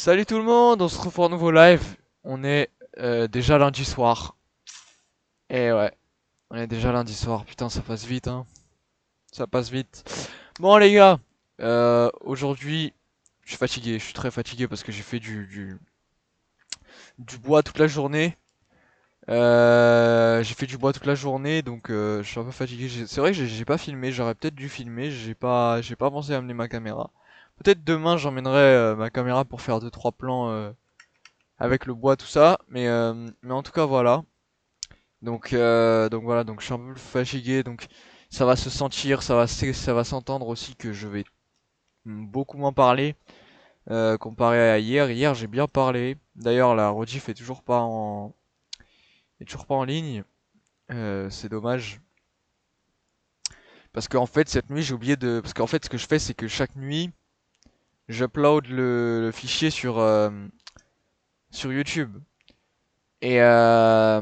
Salut tout le monde, on se retrouve pour un nouveau live. On est déjà lundi soir. Et ouais, on est déjà lundi soir. Putain, ça passe vite, hein. Ça passe vite. Bon les gars, aujourd'hui, je suis fatigué. Je suis très fatigué parce que j'ai fait du bois toute la journée. J'ai fait du bois toute la journée, donc je suis un peu fatigué. C'est vrai que j'ai pas filmé. J'aurais peut-être dû filmer. J'ai pas pensé à amener ma caméra. Peut-être demain, j'emmènerai ma caméra pour faire deux trois plans. Avec le bois tout ça, mais en tout cas voilà. Donc voilà, donc je suis un peu fatigué, donc ça va se sentir, ça va s'entendre aussi que je vais beaucoup moins parler comparé à hier. Hier j'ai bien parlé. D'ailleurs la rediff est toujours pas en ligne. C'est dommage parce qu'en fait cette nuit j'ai oublié de, parce qu'en fait ce que je fais c'est que chaque nuit j'upload le fichier sur YouTube. Et là,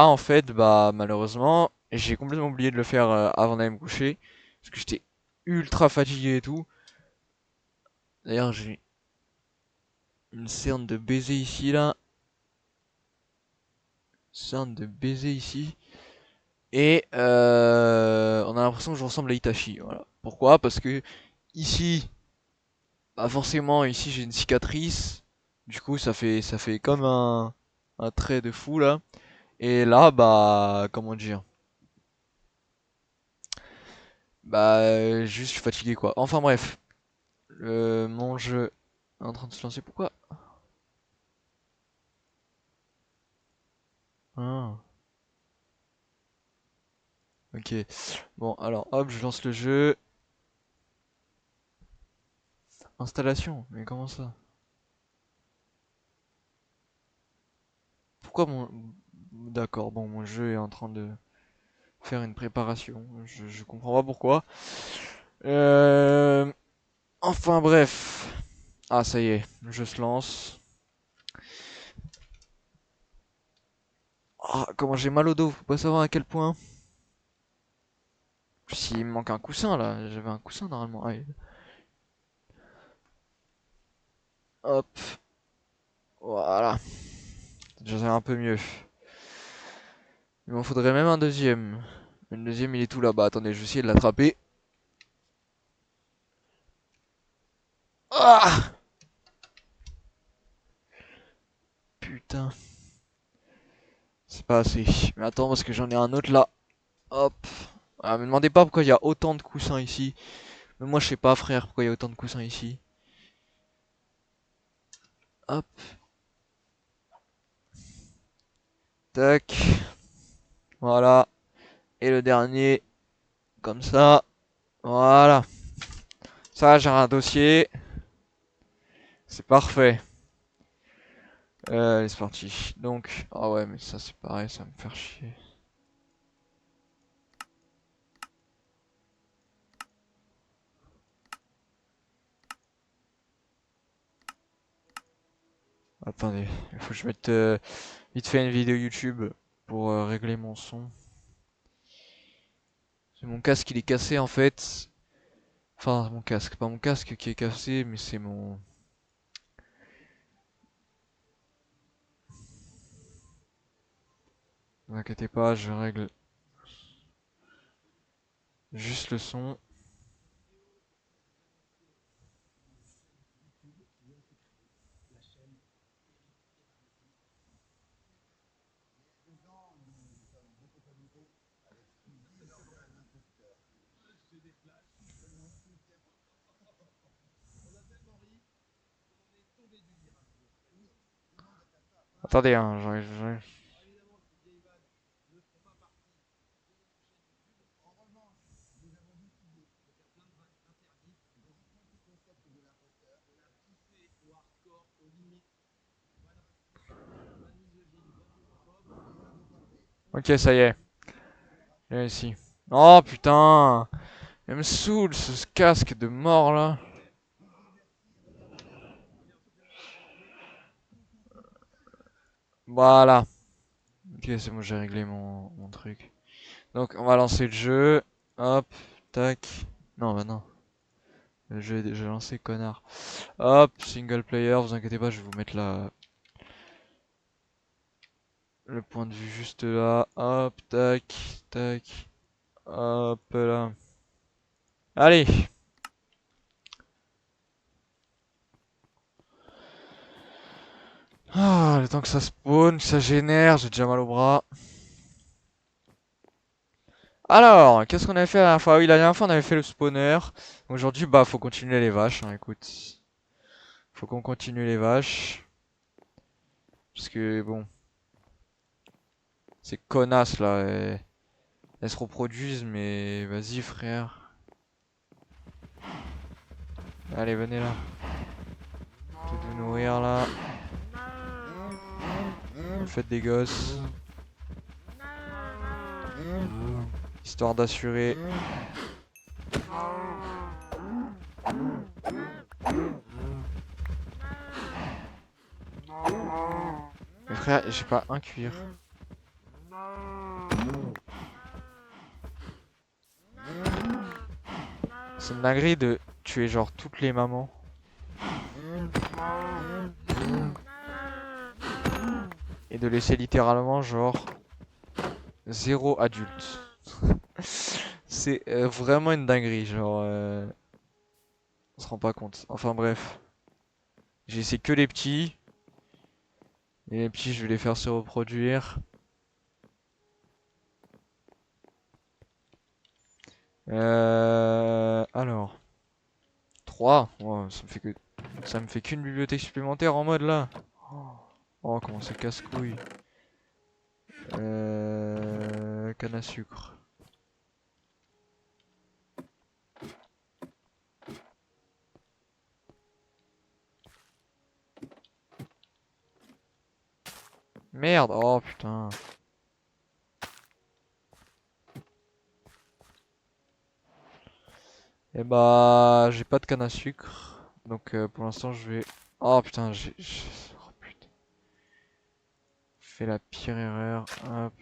en fait, bah malheureusement, j'ai complètement oublié de le faire avant d'aller me coucher. Parce que j'étais ultra fatigué et tout. D'ailleurs, j'ai une scène de baiser ici, là. Scène de baiser ici. Et on a l'impression que je ressemble à Itachi. Voilà. Pourquoi? Parce que ici, bah forcément, ici j'ai une cicatrice. Du coup, ça fait comme un trait de fou, là. Et là, bah, comment dire? Bah, juste, je suis fatigué, quoi. Enfin bref. Mon jeu est en train de se lancer. Pourquoi? Ah, ok. Bon, alors hop, je lance le jeu. Installation. Mais comment ça? Pourquoi mon... D'accord, bon, mon jeu est en train de faire une préparation. Je comprends pas pourquoi. Euh... Enfin bref. Ah, ça y est, le jeu se lance. Ah, comment j'ai mal au dos, faut pas savoir à quel point. S'il me manque un coussin là, j'avais un coussin normalement. Allez. Hop, voilà. Déjà un peu mieux. Il m'en faudrait même un deuxième. Le deuxième, il est tout là-bas. Attendez, je vais essayer de l'attraper. Ah! Putain, c'est pas assez. Mais attends, parce que j'en ai un autre là. Hop. Ah, me demandez pas pourquoi il y a autant de coussins ici. Mais moi, je sais pas, frère, pourquoi il y a autant de coussins ici. Hop, tac. Voilà. Et le dernier, comme ça. Voilà. Ça, j'ai un dossier. C'est parfait. Allez, c'est parti. Donc, ah ouais, mais ça, c'est pareil, ça va me faire chier. Attendez, il faut que je mette vite fait une vidéo YouTube pour régler mon son. C'est mon casque, il est cassé en fait. Enfin, mon casque, pas mon casque qui est cassé, mais c'est mon... Ne vous inquiétez pas, je règle juste le son. Attendez, hein, j'arrive. Ok, ça y est. Viens ici. Oh putain! Elle me saoule ce casque de mort là. Voilà. Ok, c'est bon, j'ai réglé mon truc. Donc, on va lancer le jeu. Hop, tac. Non, bah non. Le jeu est déjà lancé, connard. Hop, single player, vous inquiétez pas, je vais vous mettre le point de vue juste là. Hop, tac, tac. Hop là. Allez! Ah, le temps que ça spawn, que ça génère, j'ai déjà mal au bras. Alors, qu'est-ce qu'on avait fait la dernière fois? Oui, la dernière fois on avait fait le spawner. Aujourd'hui, bah, faut continuer les vaches, hein, écoute. Faut qu'on continue les vaches. Parce que, bon, ces connasses là, elles se reproduisent, mais vas-y frère. Allez, venez là. Tout de nourrir là. Faites des gosses. Histoire d'assurer. Mais frère, j'ai pas un cuir. C'est une dinguerie de tuer genre toutes les mamans. Et de laisser littéralement genre zéro adulte. C'est vraiment une dinguerie, genre on se rend pas compte. Enfin bref, j'ai laissé que les petits. Et les petits, je vais les faire se reproduire. Alors, 3. Oh, ça me fait qu'une bibliothèque supplémentaire en mode là. Oh, comment c'est casse-couille. Canne à sucre. Merde, oh putain. Et bah, j'ai pas de canne à sucre. Donc pour l'instant, je vais. Oh putain, oh putain. Fait la pire erreur. Hop.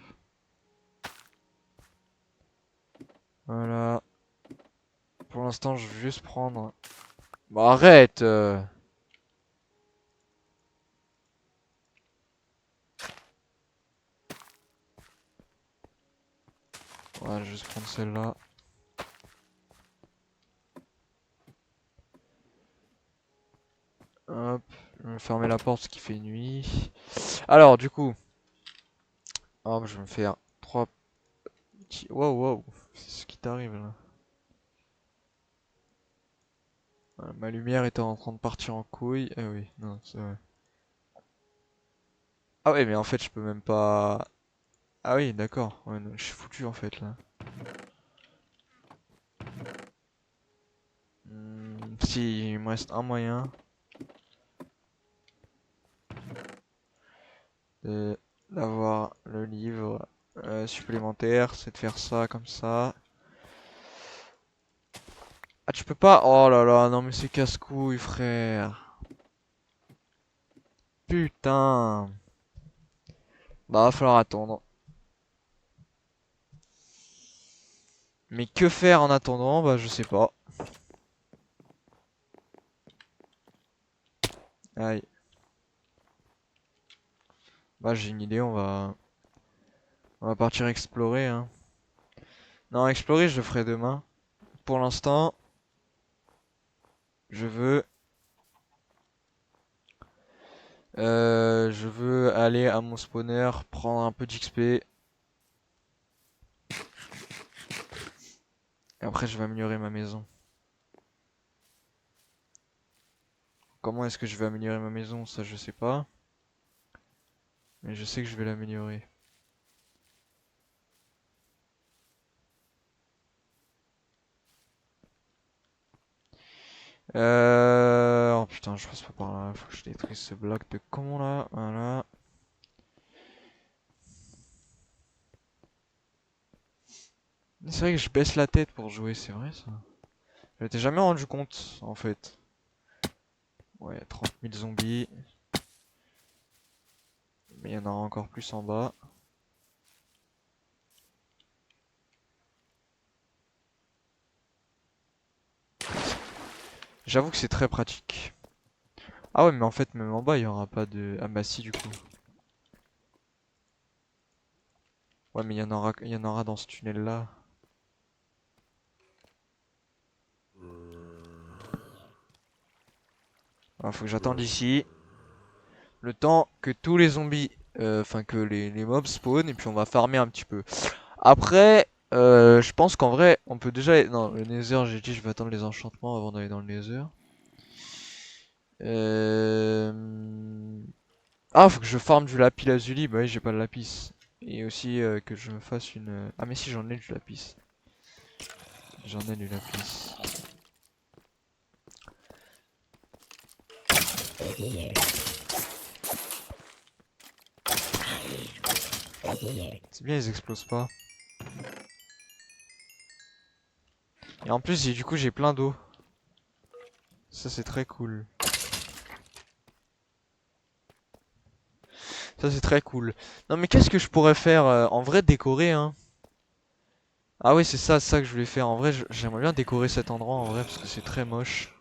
Voilà. Pour l'instant, je vais juste prendre. Bah arrête Voilà, je vais juste prendre celle-là. Hop. Je vais fermer la porte parce qu'il fait nuit. Alors, du coup. Hop, je vais me faire 3 petits. Wow, wow. C'est ce qui t'arrive là. Voilà, ma lumière était en train de partir en couille. Eh oui, non, c'est vrai. Ah ouais, mais en fait, je peux même pas. Ah oui, d'accord. Ouais, non, je suis foutu en fait là. Si, il me reste un moyen de d'avoir le livre supplémentaire, c'est de faire ça comme ça. Ah, tu peux pas? Oh là là, non mais c'est casse-couille, frère. Putain. Bah, va falloir attendre. Mais que faire en attendant? Bah, je sais pas. Aïe. Bah, j'ai une idée, on va partir explorer, hein. Non, explorer, je le ferai demain. Pour l'instant, je veux, je veux aller à mon spawner, prendre un peu d'XP. Et après, je vais améliorer ma maison. Comment est-ce que je vais améliorer ma maison? Ça, je sais pas. Mais je sais que je vais l'améliorer. Oh putain, je passe pas par là. Faut que je détruise ce bloc de con là. Voilà. C'est vrai que je baisse la tête pour jouer, c'est vrai ça. Je m'étais jamais rendu compte en fait. Ouais, 30 000 zombies. Mais il y en aura encore plus en bas. J'avoue que c'est très pratique. Ah ouais, mais en fait, même en bas, il y aura pas de... Ah bah si, du coup. Ouais, mais il y en aura dans ce tunnel-là. Ah, faut que j'attende ici. Le temps que tous les zombies... Enfin, que les mobs spawn, et puis on va farmer un petit peu. Après, je pense qu'en vrai, on peut déjà... Non, le Nether, j'ai dit, je vais attendre les enchantements avant d'aller dans le Nether. Euh... Ah, faut que je farme du lapis lazuli. Bah oui, j'ai pas de lapis. Et aussi que je me fasse une... Ah mais si, j'en ai du lapis. J'en ai du lapis. C'est bien, ils explosent pas. Et en plus, du coup, j'ai plein d'eau. Ça, c'est très cool. Ça, c'est très cool. Non, mais qu'est-ce que je pourrais faire en vrai, décorer, hein. Ah oui, c'est ça que je voulais faire. En vrai, j'aimerais bien décorer cet endroit, en vrai, parce que c'est très moche.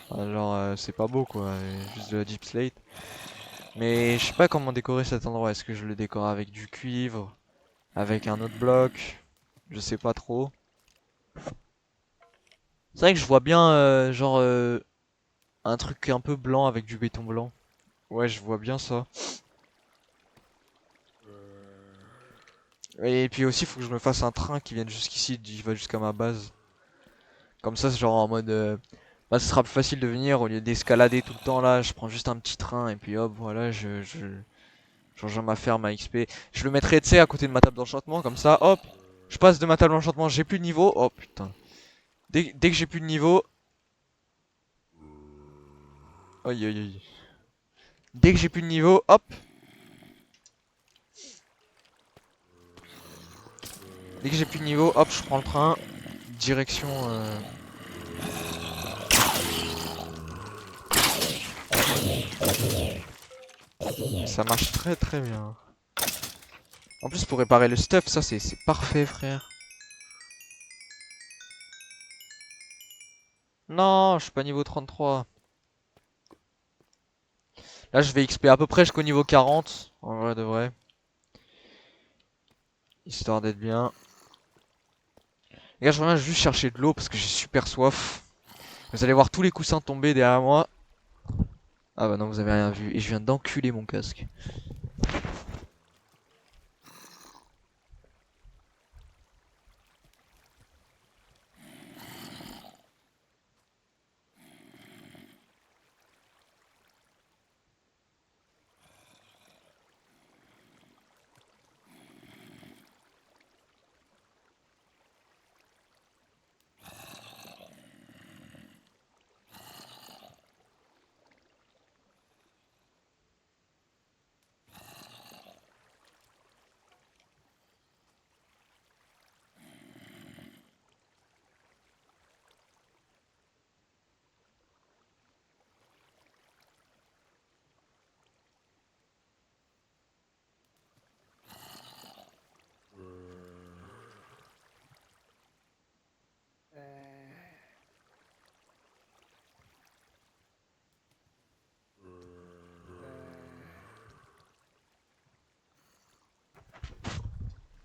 Enfin, genre, c'est pas beau, quoi. Juste de la deep slate. Mais je sais pas comment décorer cet endroit. Est-ce que je le décore avec du cuivre? Avec un autre bloc? Je sais pas trop. C'est vrai que je vois bien, genre, un truc un peu blanc avec du béton blanc. Ouais, je vois bien ça. Et puis aussi, faut que je me fasse un train qui vienne jusqu'ici, qui va jusqu'à ma base. Comme ça, c'est genre en mode... bah, ce sera plus facile de venir au lieu d'escalader tout le temps là. Je prends juste un petit train et puis hop, voilà, je rejoins ma ferme à XP. Je le mettrai, tu sais, à côté de ma table d'enchantement, comme ça, hop. Je passe de ma table d'enchantement, j'ai plus de niveau. Oh putain. Dès que j'ai plus de niveau... Aïe aïe aïe. Dès que j'ai plus de niveau, hop. Dès que j'ai plus de niveau, hop, je prends le train. Direction... Ça marche très très bien. En plus, pour réparer le stuff, ça c'est parfait, frère. Non, je suis pas niveau 33. Là, je vais XP à peu près jusqu'au niveau 40. En vrai de vrai. Histoire d'être bien. Les gars, je reviens juste chercher de l'eau parce que j'ai super soif. Vous allez voir tous les coussins tomber derrière moi. Ah bah non, vous avez rien vu. Et je viens d'enculer mon casque.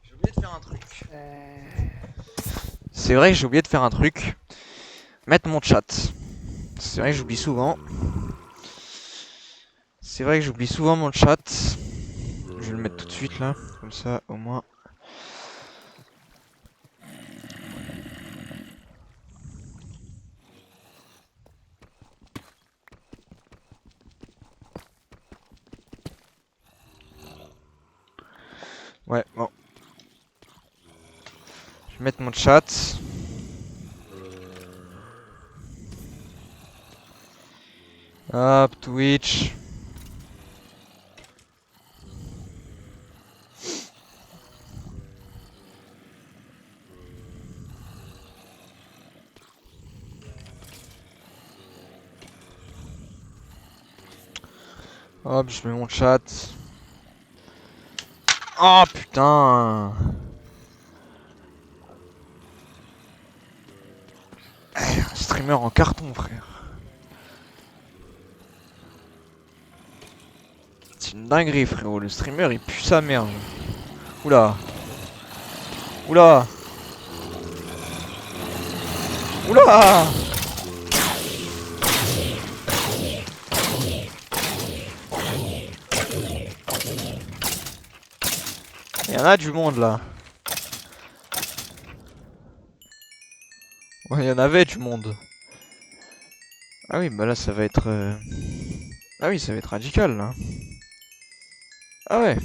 J'ai oublié de faire un truc. C'est vrai que j'ai oublié de faire un truc. Mettre mon chat. C'est vrai que j'oublie souvent. C'est vrai que j'oublie souvent mon chat. Je vais le mettre tout de suite là. Comme ça, au moins. Ouais, bon. Je vais mettre mon chat. Hop, Twitch. Hop, je mets mon chat. Oh putain. Streamer en carton, frère. C'est une dinguerie, frérot. Le streamer, il pue sa merde. Oula. Oula. Oula. Il y en a du monde là. Ouais, il y en avait du monde. Ah oui, bah là ça va être... Ah oui, ça va être radical là. Ah ouais.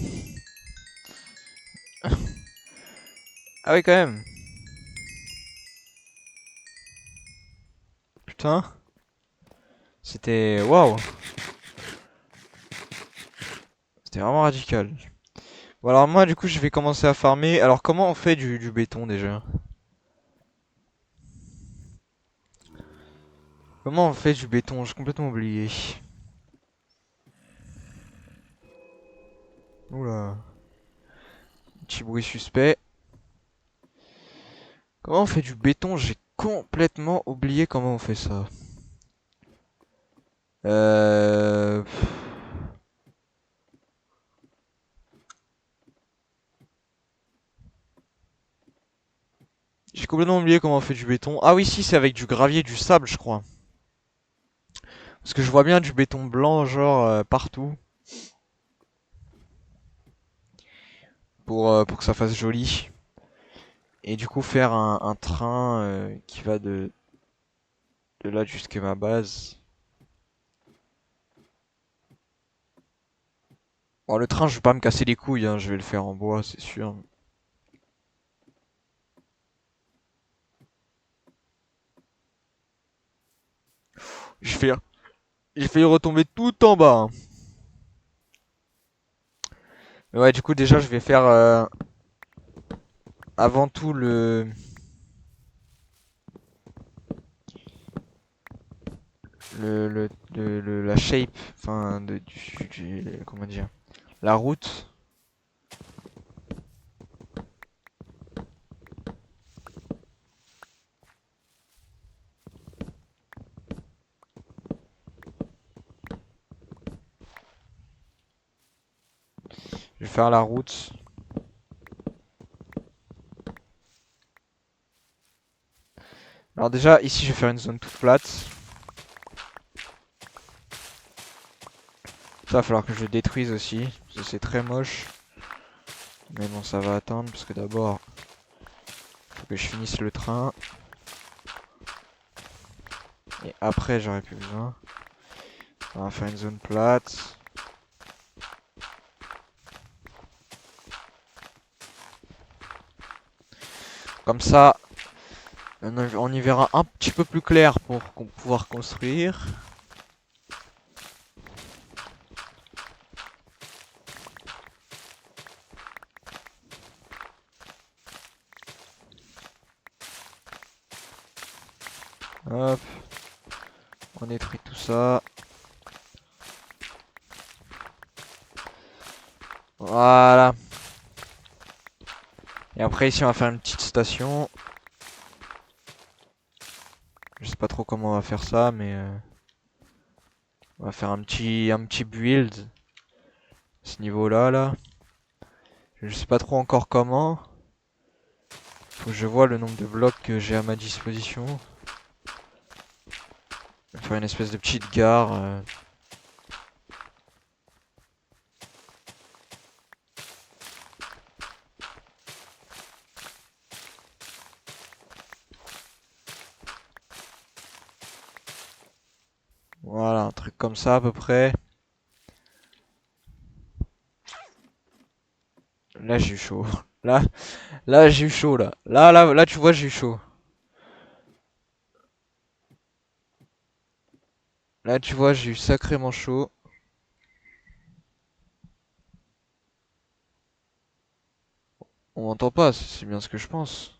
Ah oui, quand même. Putain. C'était... Waouh. C'était vraiment radical. Bon alors moi du coup je vais commencer à farmer. Alors comment on fait du béton déjà? Comment on fait du béton? J'ai complètement oublié. Oula. Petit bruit suspect. Comment on fait du béton? J'ai complètement oublié comment on fait ça. Euh... J'ai complètement oublié comment on fait du béton. Ah oui, si, c'est avec du gravier et du sable, je crois. Parce que je vois bien du béton blanc, genre, partout. Pour que ça fasse joli. Et du coup, faire un train qui va de là jusqu'à ma base. Bon, le train, je vais pas me casser les couilles, hein, je vais le faire en bois, c'est sûr. Je fais, j'ai failli retomber tout en bas, hein. Mais ouais, du coup, déjà, je vais faire avant tout la shape, enfin, comment dire, la route. Je vais faire la route. Alors déjà, ici, je vais faire une zone toute plate. Ça va falloir que je le détruise aussi, parce que c'est très moche. Mais bon, ça va attendre, parce que d'abord, faut que je finisse le train. Et après, j'aurai plus besoin. On va faire une zone plate. Comme ça, on y verra un petit peu plus clair pour pouvoir construire. Hop, on détruit tout ça. Voilà. Et après ici on va faire une petite station. Je sais pas trop comment on va faire ça, mais on va faire un petit build à ce niveau-là, là. Je sais pas trop encore comment. Faut que je vois le nombre de blocs que j'ai à ma disposition. Je vais faire une espèce de petite gare. Voilà, un truc comme ça à peu près. Là j'ai eu chaud. Là j'ai eu chaud là. Là tu vois j'ai eu chaud. Là tu vois j'ai eu sacrément chaud. On m'entend pas, c'est bien ce que je pense.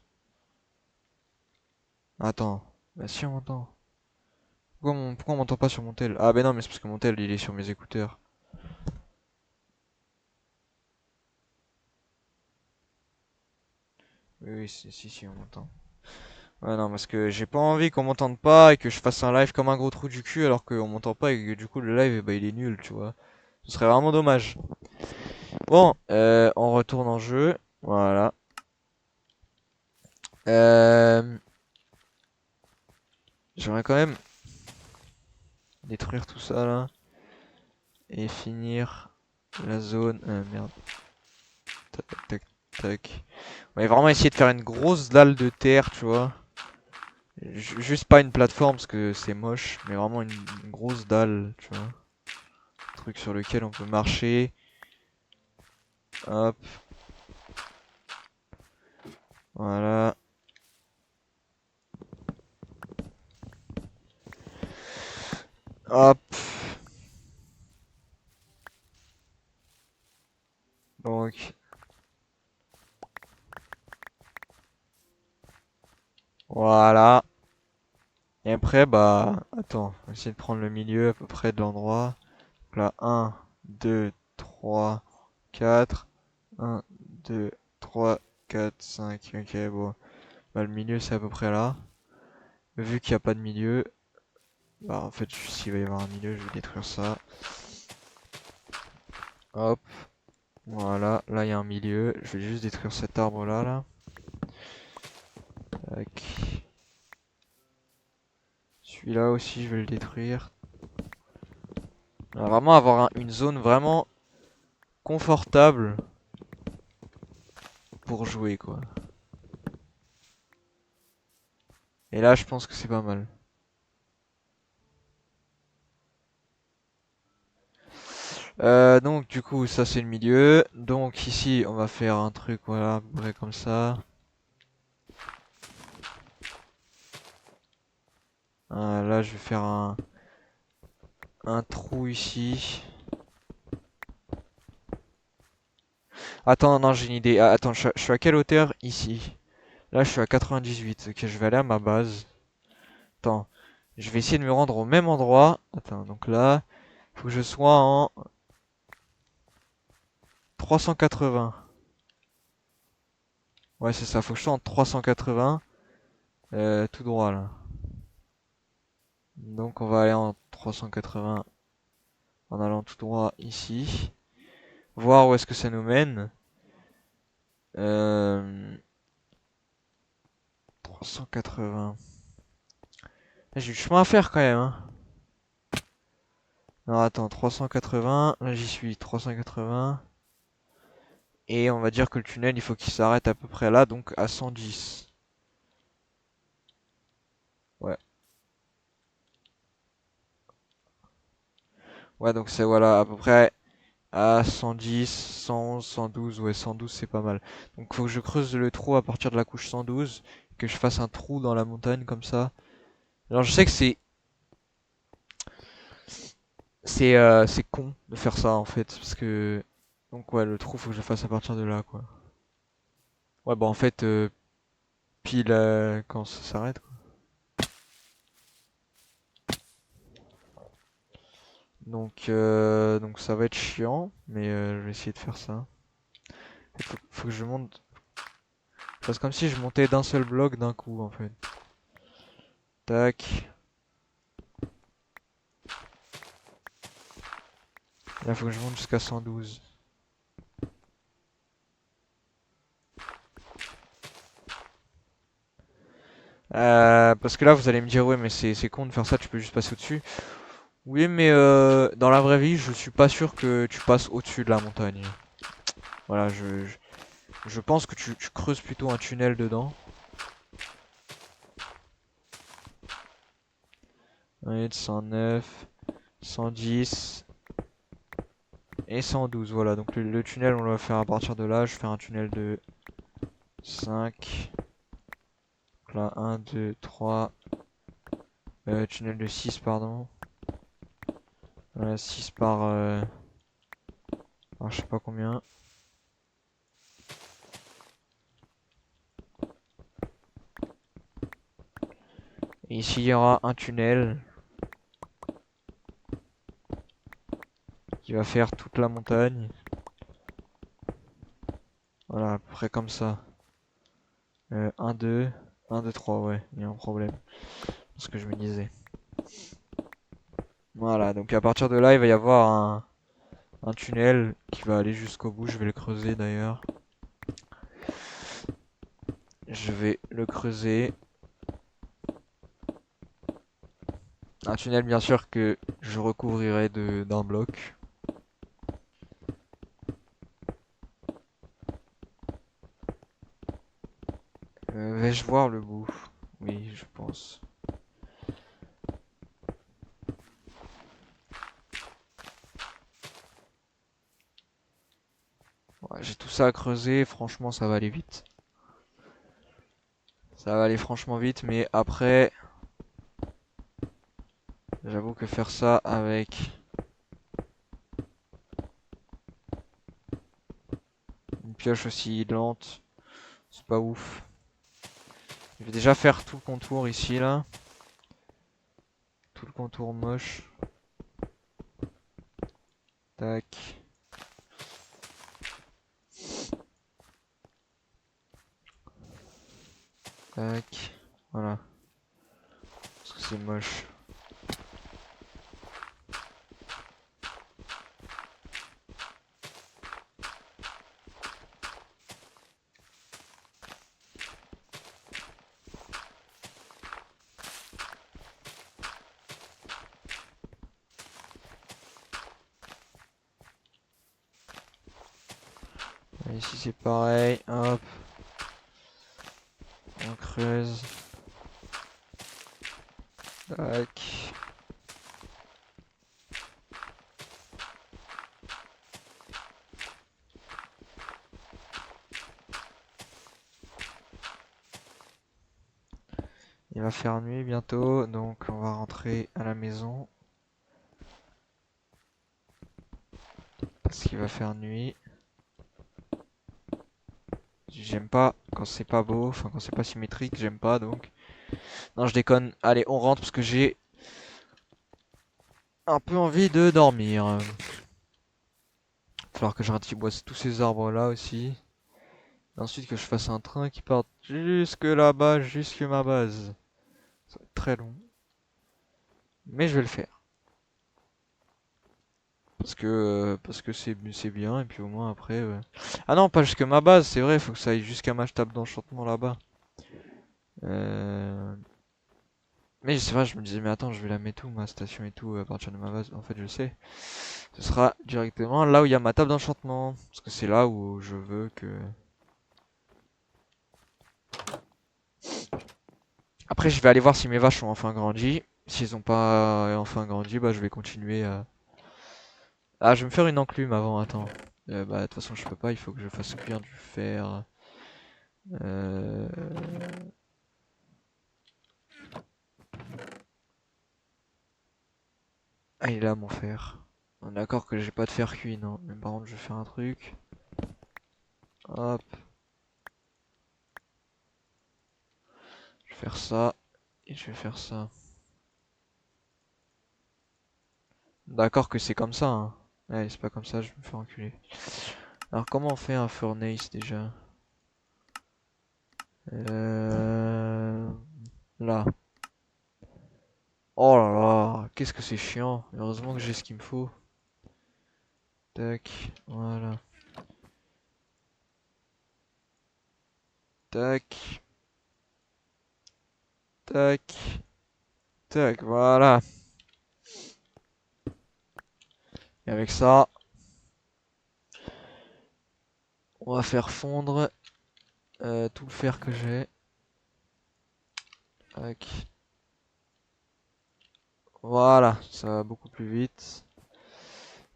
Attends. Bah si on m'entend. Pourquoi on m'entend pas sur mon tel? Ah bah non mais c'est parce que mon tel il est sur mes écouteurs. Oui, oui, si, on m'entend. Ouais, non, parce que j'ai pas envie qu'on m'entende pas et que je fasse un live comme un gros trou du cul alors qu'on m'entend pas et que du coup le live, bah, il est nul, tu vois. Ce serait vraiment dommage. Bon, on retourne en jeu. Voilà. Euh, J'aimerais quand même détruire tout ça là. Et finir la zone. Merde. Tac, tac, tac. On va vraiment essayer de faire une grosse dalle de terre, tu vois. Juste pas une plateforme parce que c'est moche, mais vraiment une grosse dalle, tu vois. Un truc sur lequel on peut marcher. Hop, voilà. Hop. Donc, voilà. Et après, bah, attends, on va essayer de prendre le milieu à peu près de l'endroit. Donc là, 1, 2, 3, 4. 1, 2, 3, 4, 5. Ok, bon. Bah, le milieu, c'est à peu près là. Vu qu'il n'y a pas de milieu, bah, en fait, s'il va y avoir un milieu, je vais détruire ça. Hop. Voilà, là il y a un milieu. Je vais juste détruire cet arbre là, là. Tac. Celui-là aussi, je vais le détruire. On va vraiment avoir une zone vraiment confortable pour jouer, quoi. Et là, je pense que c'est pas mal. Donc, du coup, ça c'est le milieu. Donc, ici, on va faire un truc, voilà, à peu près comme ça. Là, je vais faire un trou ici. Attends, non, j'ai une idée. Ah, attends, je suis à quelle hauteur ici? Là, je suis à 98. Ok, je vais aller à ma base. Attends, je vais essayer de me rendre au même endroit. Attends, donc là, faut que je sois en 380. Ouais, c'est ça, faut que je sois en 380. Tout droit là. Donc on va aller en 380 en allant tout droit ici. Voir où est-ce que ça nous mène. Euh, 380. J'ai du chemin à faire quand même, hein. Non, attends, 380. Là, j'y suis, 380. Et on va dire que le tunnel, il faut qu'il s'arrête à peu près là, donc à 110. Ouais. Ouais, donc c'est voilà, à peu près à 110, 111, 112. Ouais, 112, c'est pas mal. Donc faut que je creuse le trou à partir de la couche 112, que je fasse un trou dans la montagne comme ça. Alors je sais que c'est con de faire ça en fait, parce que donc ouais, le trou faut que je le fasse à partir de là quoi. Ouais, bah en fait pile quand ça s'arrête quoi. Donc ça va être chiant, mais je vais essayer de faire ça. Faut que je monte. Je fasse comme si je montais d'un seul bloc d'un coup en fait. Tac. Là faut que je monte jusqu'à 112. Parce que là vous allez me dire ouais mais c'est con de faire ça, tu peux juste passer au-dessus. Oui mais dans la vraie vie je suis pas sûr que tu passes au-dessus de la montagne. Voilà je pense que tu creuses plutôt un tunnel dedans. Ouais, 109, 110 et 112 voilà donc le tunnel on va faire à partir de là. Je fais un tunnel de 5. Donc là 1, 2, 3. Tunnel de 6 pardon. Voilà 6 par je sais pas combien. Et ici il y aura un tunnel qui va faire toute la montagne. Voilà, à peu près comme ça. 1, 2, 1, 2, 3, ouais, il y a un problème. C'est ce que je me disais. Voilà, donc à partir de là, il va y avoir un tunnel qui va aller jusqu'au bout. Je vais le creuser d'ailleurs. Je vais le creuser. Un tunnel bien sûr que je recouvrirai d'un bloc. Vais-je voir le bout? Oui, je pense. Ouais, j'ai tout ça à creuser, franchement ça va aller vite. Ça va aller franchement vite, mais après, j'avoue que faire ça avec une pioche aussi lente, c'est pas ouf. Je vais déjà faire tout le contour ici là. Tout le contour moche. Tac. Tac. Voilà. Parce que c'est moche. Et ici c'est pareil. Hop. On creuse. Tac. Il va faire nuit bientôt, donc on va rentrer à la maison. Parce qu'il va faire nuit. J'aime pas quand c'est pas beau, enfin quand c'est pas symétrique, j'aime pas donc. Non, je déconne. Allez, on rentre parce que j'ai un peu envie de dormir. Il va falloir que je ratiboise tous ces arbres là aussi. Et ensuite que je fasse un train qui parte jusque là-bas, jusque ma base. Ça va être très long. Mais je vais le faire. Parce que c'est bien et puis au moins après. Ah non, pas jusque ma base, c'est vrai, faut que ça aille jusqu'à ma table d'enchantement là-bas. Euh... Mais c'est vrai, je me disais, mais attends, je vais la mettre où, ma station et tout, à partir de ma base. En fait, je sais. Ce sera directement là où il y a ma table d'enchantement. Parce que c'est là où je veux que... Après, je vais aller voir si mes vaches ont enfin grandi. S'ils ont pas enfin grandi, bah je vais continuer à... Ah, je vais me faire une enclume avant, attends. Bah, de toute façon, je peux pas, il faut que je fasse cuire du fer. Euh... Ah, il est là, mon fer. On est d'accord que j'ai pas de fer cuit, non. Mais par contre, je vais faire un truc. Hop, je vais faire ça. Et je vais faire ça. D'accord que c'est comme ça, hein. Ouais, c'est pas comme ça, je vais me faire enculer. Alors, comment on fait un furnace déjà? Euh... Là. Oh là là, qu'est-ce que c'est chiant. Heureusement que j'ai ce qu'il me faut. Tac, voilà. Tac, tac, tac, voilà. Et avec ça, on va faire fondre tout le fer que j'ai. Tac. Voilà, ça va beaucoup plus vite.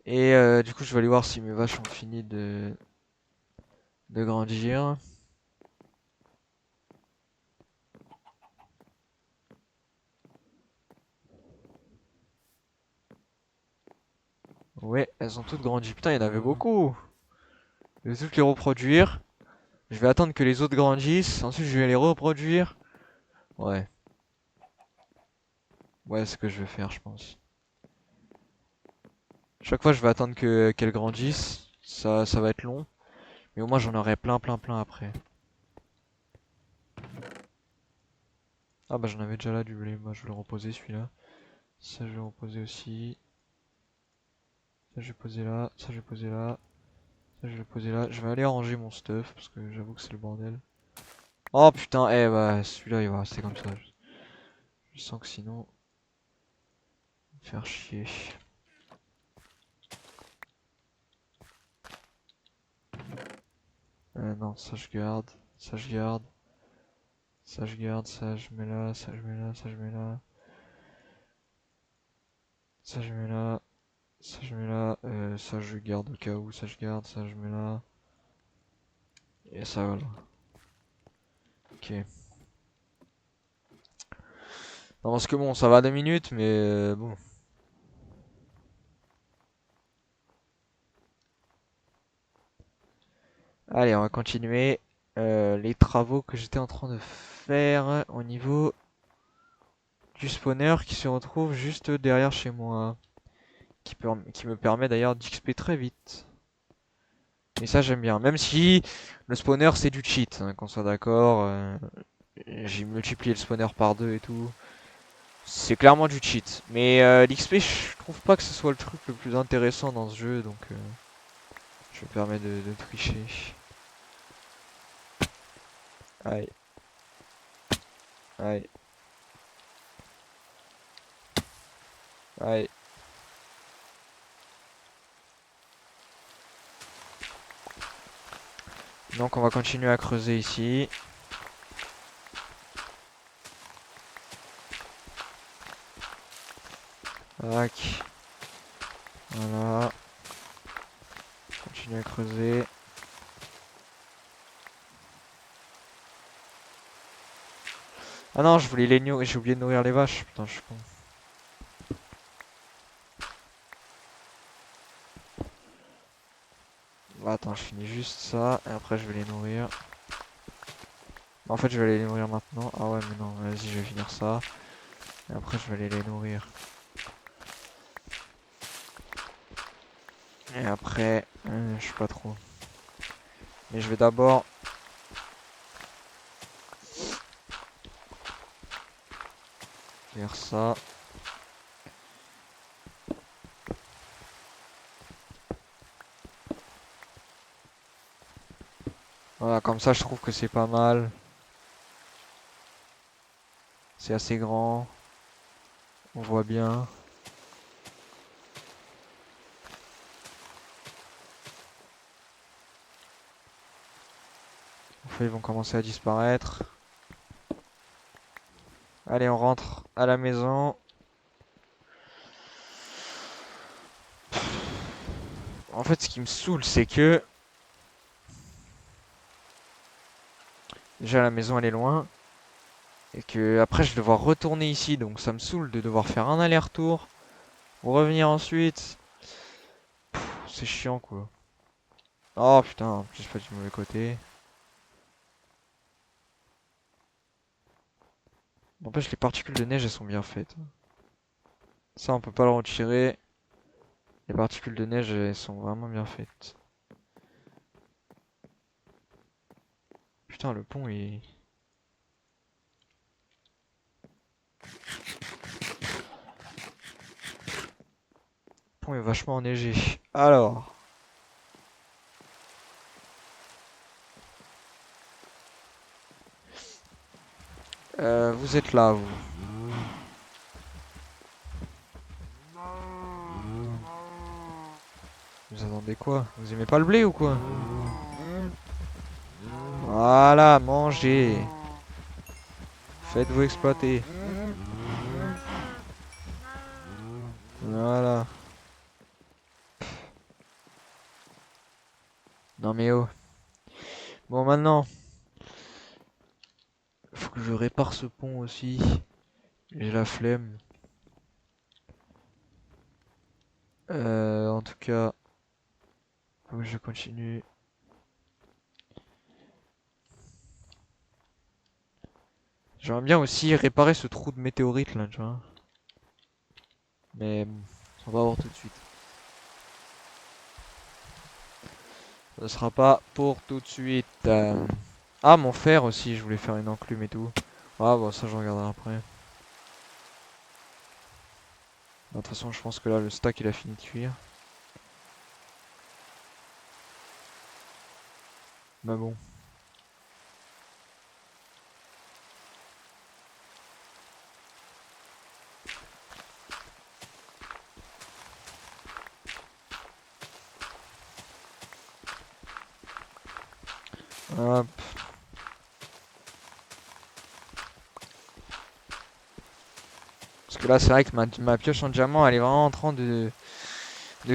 Et du coup, je vais aller voir si mes vaches ont fini de grandir. Ouais, elles ont toutes grandi. Putain, il y en avait beaucoup. Je vais toutes les reproduire. Je vais attendre que les autres grandissent. Ensuite, je vais les reproduire. Ouais, ouais, c'est ce que je vais faire, je pense. Chaque fois, je vais attendre que qu'elles grandissent. Ça va être long. Mais au moins, j'en aurai plein, plein, plein après. Ah bah, j'en avais déjà là du blé. Moi, je vais le reposer celui-là. Ça, je vais le reposer aussi. Ça je vais poser là, ça je vais poser là, ça je vais le poser là. Je vais aller ranger mon stuff parce que j'avoue que c'est le bordel. Oh putain, eh bah celui-là il va rester comme ça. Je sens que sinon, il va me faire chier. Non, ça je garde, ça je garde, ça je garde, ça je mets là, ça je mets là, ça je mets là, ça je mets là, ça je mets là, ça je garde au cas où, ça je garde, ça je mets là, et ça voilà. Ok. Non, parce que bon, ça va 2 minutes, mais bon. Allez, on va continuer les travaux que j'étais en train de faire au niveau du spawner qui se retrouve juste derrière chez moi. Qui me permet d'ailleurs d'XP très vite. Et ça j'aime bien. Même si le spawner c'est du cheat, hein, qu'on soit d'accord. J'ai multiplié le spawner par 2 et tout. C'est clairement du cheat. Mais l'XP je trouve pas que ce soit le truc le plus intéressant dans ce jeu. Donc je me permets de tricher. Aïe, aïe, aïe. Donc on va continuer à creuser ici. Tac. Voilà. Continue à creuser. Ah non, je voulais les nourrir. J'ai oublié de nourrir les vaches. Putain, je suis con. Bah, attends, je finis juste ça. Et après, je vais les nourrir. En fait, je vais aller les nourrir maintenant. Ah ouais, mais non, vas-y, je vais finir ça. Et après, je vais aller les nourrir. Et après, je sais pas trop. Mais je vais d'abord faire ça. Voilà, comme ça, je trouve que c'est pas mal. C'est assez grand. On voit bien. Enfin, ils vont commencer à disparaître. Allez, on rentre à la maison. En fait, ce qui me saoule, c'est que déjà la maison elle est loin et que après je vais devoir retourner ici, donc ça me saoule de devoir faire un aller-retour pour revenir ensuite. C'est chiant quoi. Oh putain, en plus pas du mauvais côté. N'empêche les particules de neige elles sont bien faites. Ça on peut pas le retirer. Les particules de neige elles sont vraiment bien faites. Putain le pont il... Le pont est vachement enneigé. Alors. Vous êtes là vous. Vous attendez quoi? Vous aimez pas le blé ou quoi? Voilà, mangez. Faites-vous exploiter. Voilà. Non mais oh. Bon maintenant, faut que je répare ce pont aussi. J'ai la flemme. En tout cas, faut que je continue. J'aimerais bien aussi réparer ce trou de météorite là, tu vois. Mais bon, on va voir tout de suite. Ce sera pas pour tout de suite. Ah, mon fer aussi, je voulais faire une enclume et tout. Ah bon, ça je regarderai après. De toute façon, je pense que là, le stack il a fini de cuire. Mais bon. Hop. Parce que là, c'est vrai que ma pioche en diamant, elle est vraiment en train de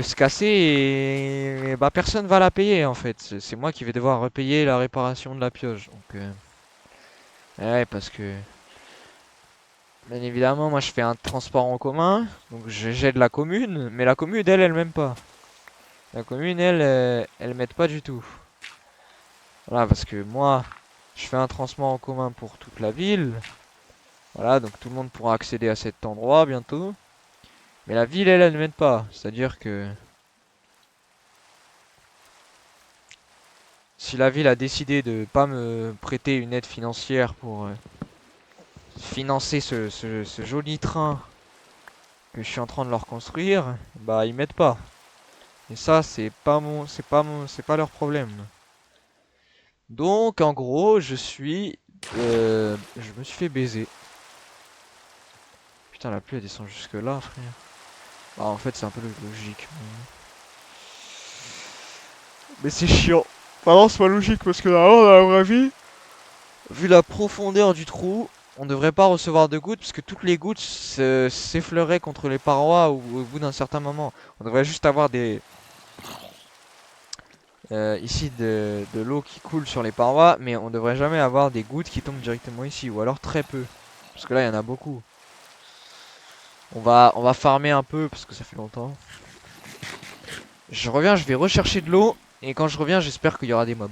se casser et bah personne va la payer en fait. C'est moi qui vais devoir repayer la réparation de la pioche. Donc, ouais, parce que bien évidemment, moi je fais un transport en commun, donc j'aide la commune, mais la commune, elle m'aime pas. La commune, elle m'aide pas du tout. Voilà, parce que moi, je fais un transport en commun pour toute la ville. Voilà, donc tout le monde pourra accéder à cet endroit bientôt. Mais la ville, elle ne m'aide pas. C'est-à-dire que si la ville a décidé de pas me prêter une aide financière pour financer ce joli train que je suis en train de leur construire, bah ils m'aident pas. Et ça, c'est pas leur problème. Donc en gros, je me suis fait baiser. Putain, la pluie elle descend jusque là, frère. Bah en fait, c'est un peu logique. Mais c'est chiant. Vraiment, c'est pas logique parce que normalement, dans la vraie vie, vu la profondeur du trou, on devrait pas recevoir de gouttes parce que toutes les gouttes s'effleuraient contre les parois au bout d'un certain moment. On devrait juste avoir ici de l'eau qui coule sur les parois, mais on devrait jamais avoir des gouttes qui tombent directement ici, ou alors très peu. Parce que là, il y en a beaucoup. On va farmer un peu parce que ça fait longtemps. Je reviens, je vais rechercher de l'eau, et quand je reviens, j'espère qu'il y aura des mobs.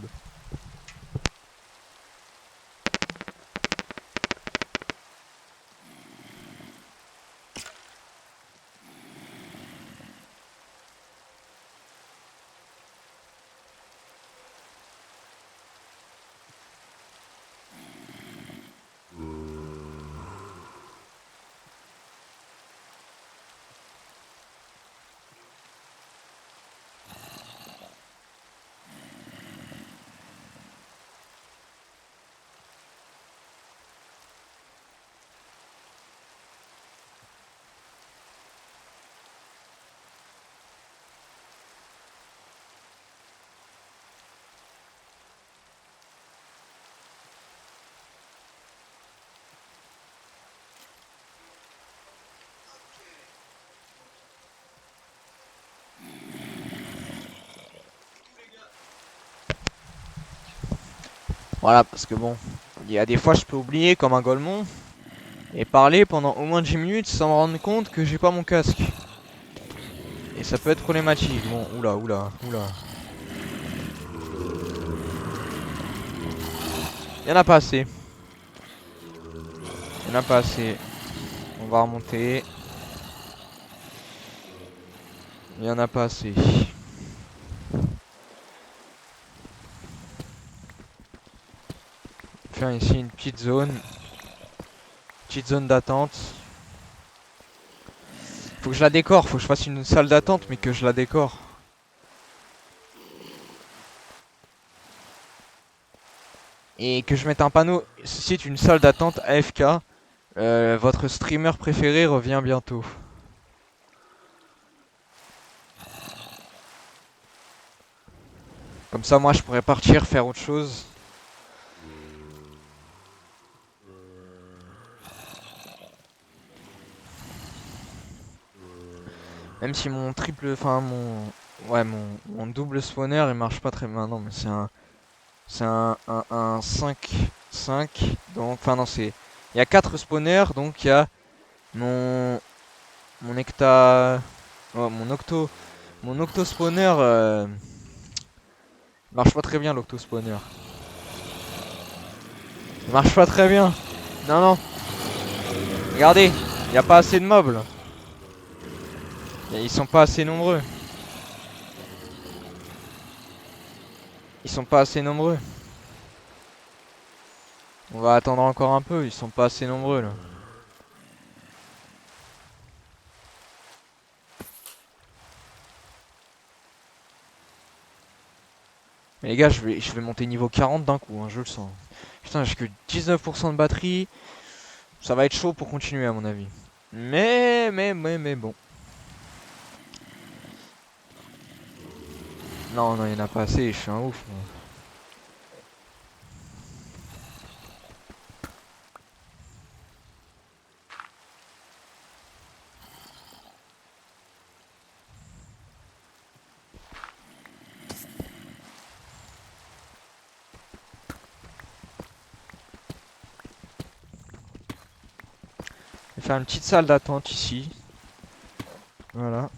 Voilà, parce que bon, il y a des fois je peux oublier comme un golemon et parler pendant au moins 10 minutes sans me rendre compte que j'ai pas mon casque. Et ça peut être problématique. Bon, oula, oula, oula. Il y en a pas assez. Il y en a pas assez. On va remonter. Il y en a pas assez. Faire ici une petite zone. Petite zone d'attente. Faut que je la décore. Faut que je fasse une salle d'attente, mais que je la décore. Et que je mette un panneau. Ceci est une salle d'attente AFK. Votre streamer préféré revient bientôt. Comme ça, moi, je pourrais partir faire autre chose. Même si mon triple, enfin ouais, mon double spawner, il marche pas très bien. Non, mais c'est un 5. Donc, enfin non, il y a 4 spawners, donc il y a mon, mon hecta, oh, mon octo spawner, il marche pas très bien l'octo spawner. Il marche pas très bien. Non, non. Regardez, il y a pas assez de mobs là. Ils sont pas assez nombreux. Ils sont pas assez nombreux. On va attendre encore un peu, ils sont pas assez nombreux là. Mais les gars, je vais monter niveau 40 d'un coup, hein, je le sens. Putain, j'ai que 19% de batterie. Ça va être chaud pour continuer à mon avis. Mais bon. Non, non, il n'y en a pas assez, je suis un ouf, moi. Je vais faire une petite salle d'attente ici. Voilà.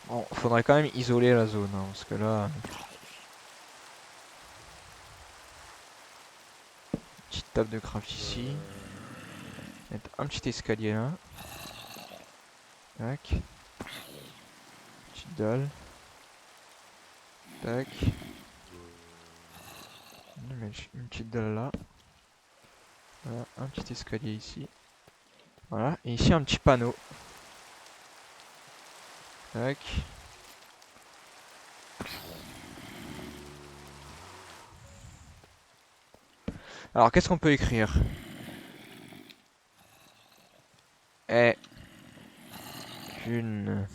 Bon, faudrait quand même isoler la zone, hein, parce que là... Petite table de craft ici. Mettre un petit escalier là. Tac. Petite dalle. Tac. On met une petite dalle là. Voilà, un petit escalier ici. Voilà, et ici un petit panneau. Tac. Alors, qu'est-ce qu'on peut écrire? Est une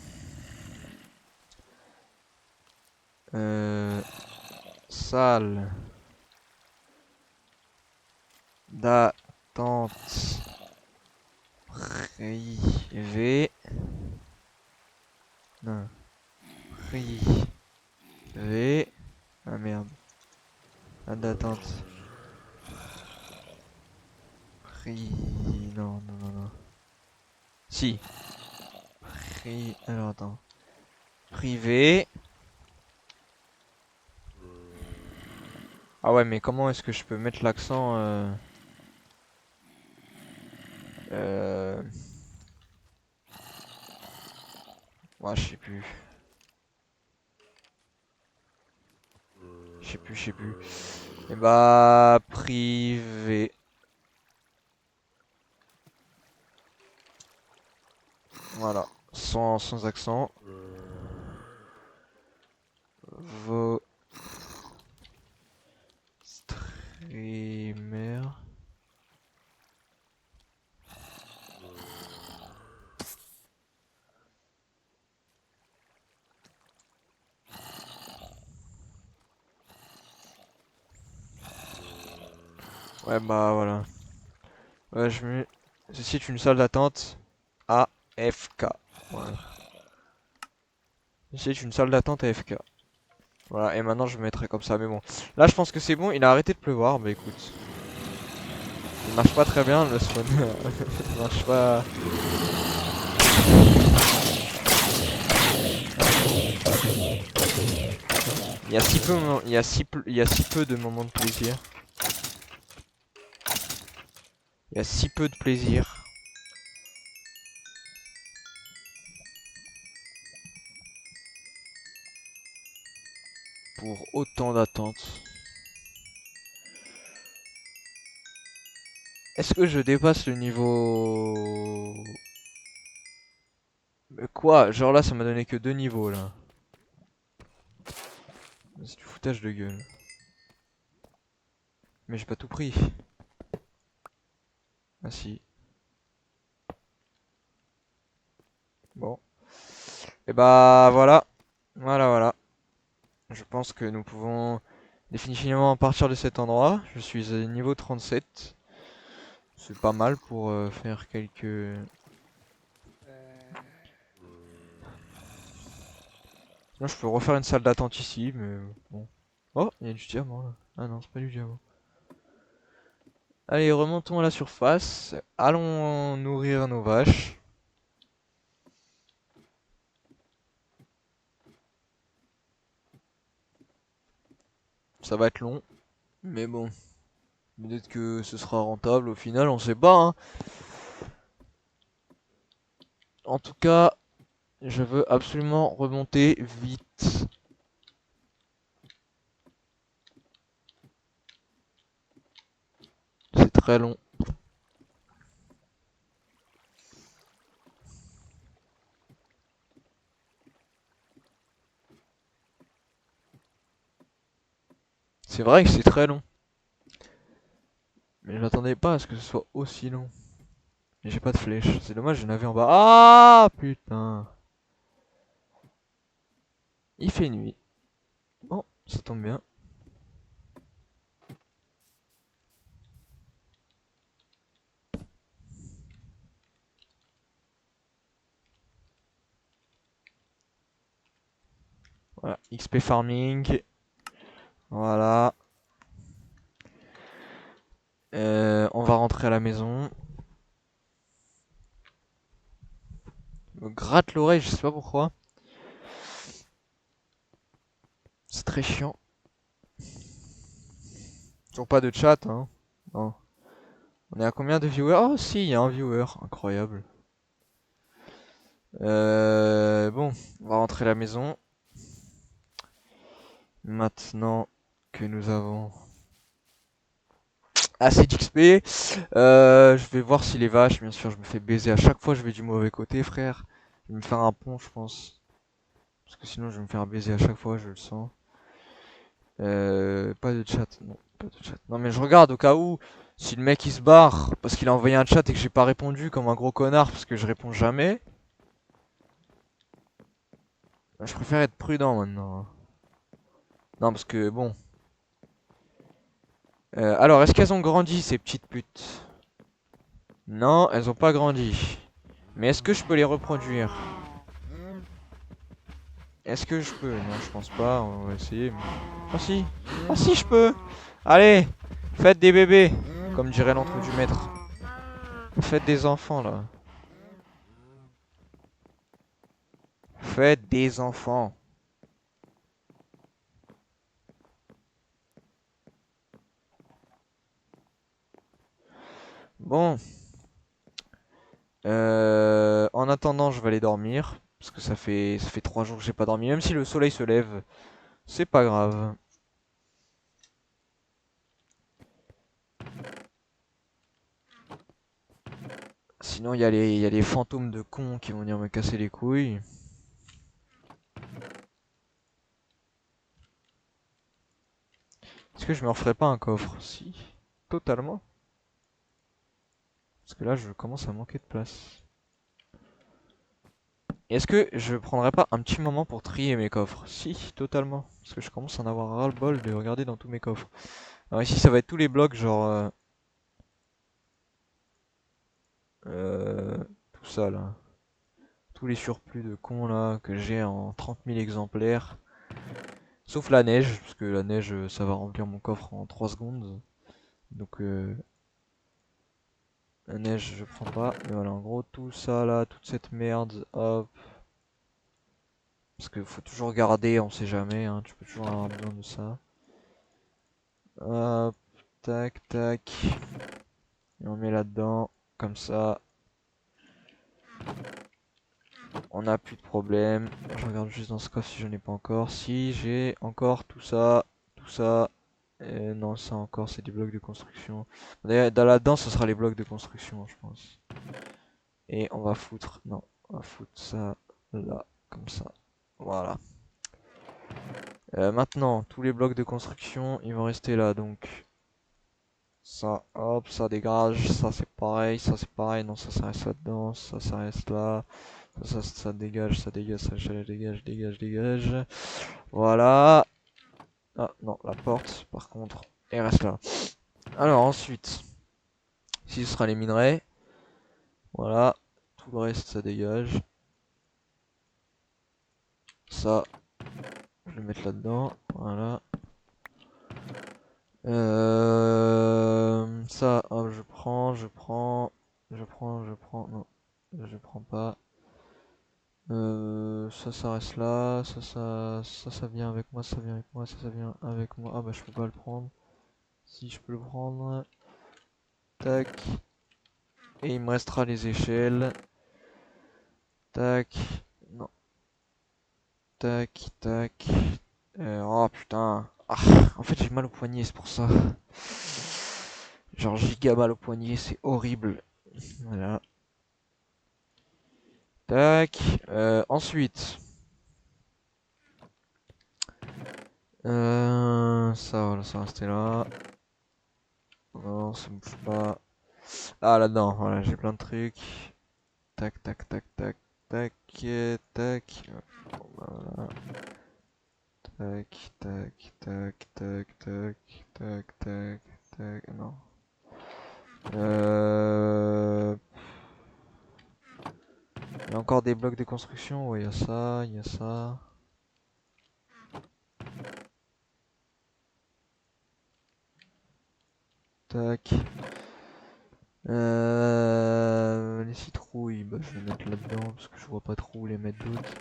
salle d'attente privée. Non. Privée. Ah merde. Salle d'attente. Non, non, non, non. Si. Alors attends. Privé. Ah ouais, mais comment est-ce que je peux mettre l'accent euh... Ouais, je sais plus. Je sais plus. Et bah, privé. Voilà. Sans accent. Vos streamers. Ouais, bah voilà. Ouais, je mets. Ceci est une salle d'attente AFK. Voilà. Ceci est une salle d'attente AFK. Voilà, et maintenant je mettrai comme ça, mais bon. Là, je pense que c'est bon, il a arrêté de pleuvoir, bah écoute. Il marche pas très bien, le spawn. Il marche pas. Il y a si peu, il y a si peu de moments de plaisir. Il y a si peu de plaisir pour autant d'attentes. Est-ce que je dépasse le niveau... Quoi? Genre là, ça m'a donné que 2 niveaux là. C'est du foutage de gueule. Mais j'ai pas tout pris. Ah si. Bon. Et bah voilà. Voilà. Je pense que nous pouvons définitivement partir de cet endroit. Je suis à niveau 37. C'est pas mal pour faire quelques... Sinon je peux refaire une salle d'attente ici, mais bon. Oh, il y a du diamant là. Ah non, c'est pas du diamant. Allez, remontons à la surface. Allons nourrir nos vaches. Ça va être long, mais bon. Peut-être que ce sera rentable au final, on sait pas, hein. En tout cas, je veux absolument remonter vite. très long. C'est vrai que c'est très long. Mais je m'attendais pas à ce que ce soit aussi long. Mais j'ai pas de flèche. C'est dommage, j'en avais en bas. Ah putain. Il fait nuit. Bon, ça tombe bien. Voilà, XP farming. Voilà. On va rentrer à la maison. Il me gratte l'oreille, je sais pas pourquoi. C'est très chiant. Toujours pas de chat, hein. Non. On est à combien de viewers? Oh si, il y a un viewer. Incroyable. Bon, on va rentrer à la maison. Maintenant que nous avons assez d'XP, je vais voir si les vaches, bien sûr, je me fais baiser à chaque fois, je vais du mauvais côté, frère. Je vais me faire un pont, je pense. Parce que sinon, je vais me faire baiser à chaque fois, je le sens. Pas de chat, non, pas de chat. Non, mais je regarde au cas où, si le mec il se barre parce qu'il a envoyé un chat et que j'ai pas répondu comme un gros connard parce que je réponds jamais, bah, je préfère être prudent maintenant, hein. Non, parce que bon. Alors, est-ce qu'elles ont grandi ces petites putes? Non, elles ont pas grandi. Mais est-ce que je peux les reproduire? Est-ce que je peux? Non, je pense pas, on va essayer. Ah si! Ah si, je peux! Allez! Faites des bébés! Comme dirait l'entre du maître. Faites des enfants là. Faites des enfants. Bon. En attendant, je vais aller dormir. Parce que ça fait 3 jours que j'ai pas dormi. Même si le soleil se lève, c'est pas grave. Sinon, il y a les fantômes de cons qui vont venir me casser les couilles. Est-ce que je me referais pas un coffre? Si, totalement. Parce que là, je commence à manquer de place. Est-ce que je prendrais pas un petit moment pour trier mes coffres? Si, totalement. Parce que je commence à en avoir ras-le-bol de regarder dans tous mes coffres. Alors ici, ça va être tous les blocs, genre... tout ça, là. Tous les surplus de cons, là, que j'ai en 30 000 exemplaires. Sauf la neige, parce que la neige, ça va remplir mon coffre en 3 secondes. Donc, la neige, je prends pas. Mais voilà, en gros, tout ça, là, toute cette merde, hop. Parce qu'il faut toujours garder, on sait jamais, hein, tu peux toujours avoir besoin de ça. Hop, tac, tac. Et on met là-dedans, comme ça. On n'a plus de problème. Je regarde juste dans ce coffre si je n'ai pas encore. Si j'ai encore tout ça, tout ça. Non, ça encore, c'est des blocs de construction. D'ailleurs, dans là-dedans, ce sera les blocs de construction, je pense. Et on va foutre, non, on va foutre ça là, comme ça. Voilà. Maintenant, tous les blocs de construction, ils vont rester là, donc. Ça, hop, ça dégage, ça c'est pareil, ça c'est pareil, non, ça reste là-dedans, ça reste là. Ça dégage, ça dégage, ça dégage, dégage, dégage. Voilà. Ah non, la porte, par contre, elle reste là. Alors ensuite, ici ce sera les minerais. Voilà. Tout le reste, ça dégage. Ça, je vais le mettre là-dedans. Voilà. Ça, hop, je prends. Non, je prends pas. Ça reste là. Ça vient avec moi, ça vient avec moi, ça vient avec moi. Ah bah je peux pas le prendre. Si je peux le prendre. Tac. Et il me restera les échelles. Tac. Non. Tac, tac. Oh putain. Ah, en fait j'ai mal au poignet, c'est pour ça. Genre giga mal au poignet, c'est horrible. Voilà. Tac. Ensuite. Ça, voilà, ça va rester là. Non, ça bouge pas. Ah, là-dedans, voilà, j'ai plein de trucs. Tac, tac, tac, tac, tac, tac. Bon, bah, voilà. Tac, tac, tac, tac, tac, tac, tac, tac. Non. Il y a encore des blocs de construction. Ouais, il y a ça, il y a ça. Tac. Les citrouilles, bah, je vais les mettre là-dedans parce que je vois pas trop où les mettre d'autres.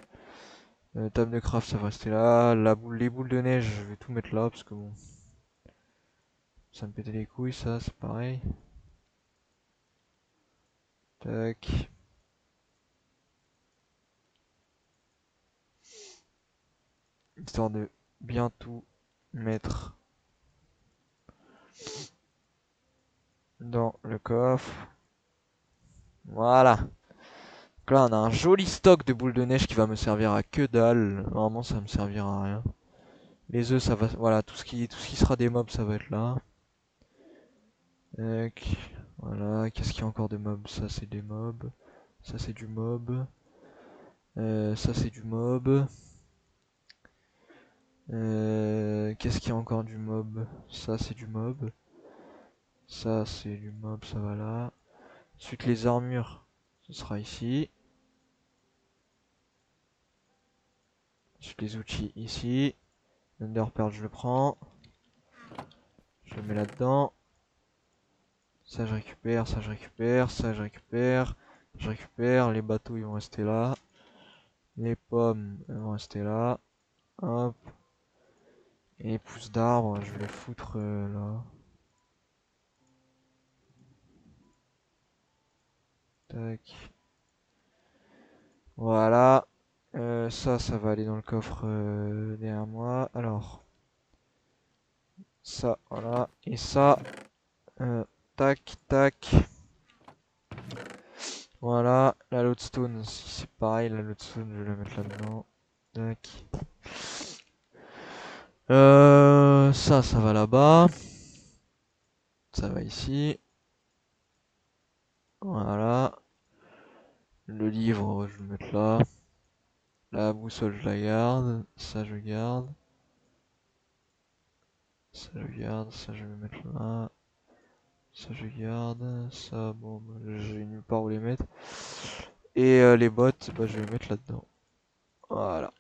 Table de craft, ça va rester là. Les boules de neige, je vais tout mettre là parce que bon, ça me pétait les couilles, ça, c'est pareil. Tac. Histoire de bien tout mettre dans le coffre. Voilà. Donc là, on a un joli stock de boules de neige qui va me servir à que dalle. Normalement, ça me servira à rien. Les œufs, ça va. Voilà, tout ce qui sera des mobs, ça va être là. Tac. Voilà. Qu'est-ce qu'il y a encore de mobs? Ça, c'est des mobs. Ça, c'est du mob. Ça, c'est du mob. Qu'est-ce qu'il y a encore du mob? Ça, c'est du mob. Ça, c'est du mob, ça va là. Ensuite, les armures, ce sera ici. Ensuite, les outils ici. L'Underpearl, je le prends. Je le mets là-dedans. Ça, je récupère, ça, je récupère, ça, je récupère. Je récupère. Les bateaux, ils vont rester là. Les pommes, elles vont rester là. Hop. Et les pousses d'arbres, je vais les foutre là. Tac. Voilà. Ça va aller dans le coffre derrière moi. Alors, ça, voilà. Et ça, tac, tac. Voilà. La lodestone, c'est pareil. La lodestone, je vais la mettre là-dedans. Tac. Ça va là-bas. Ça va ici. Voilà. Le livre, je vais le mettre là. La boussole, je la garde. Ça, je garde. Ça, je garde. Ça, je vais le mettre là. Ça, je garde. Ça, bon, bah, j'ai nulle part où les mettre. Et les bottes, bah, je vais les mettre là-dedans. Voilà.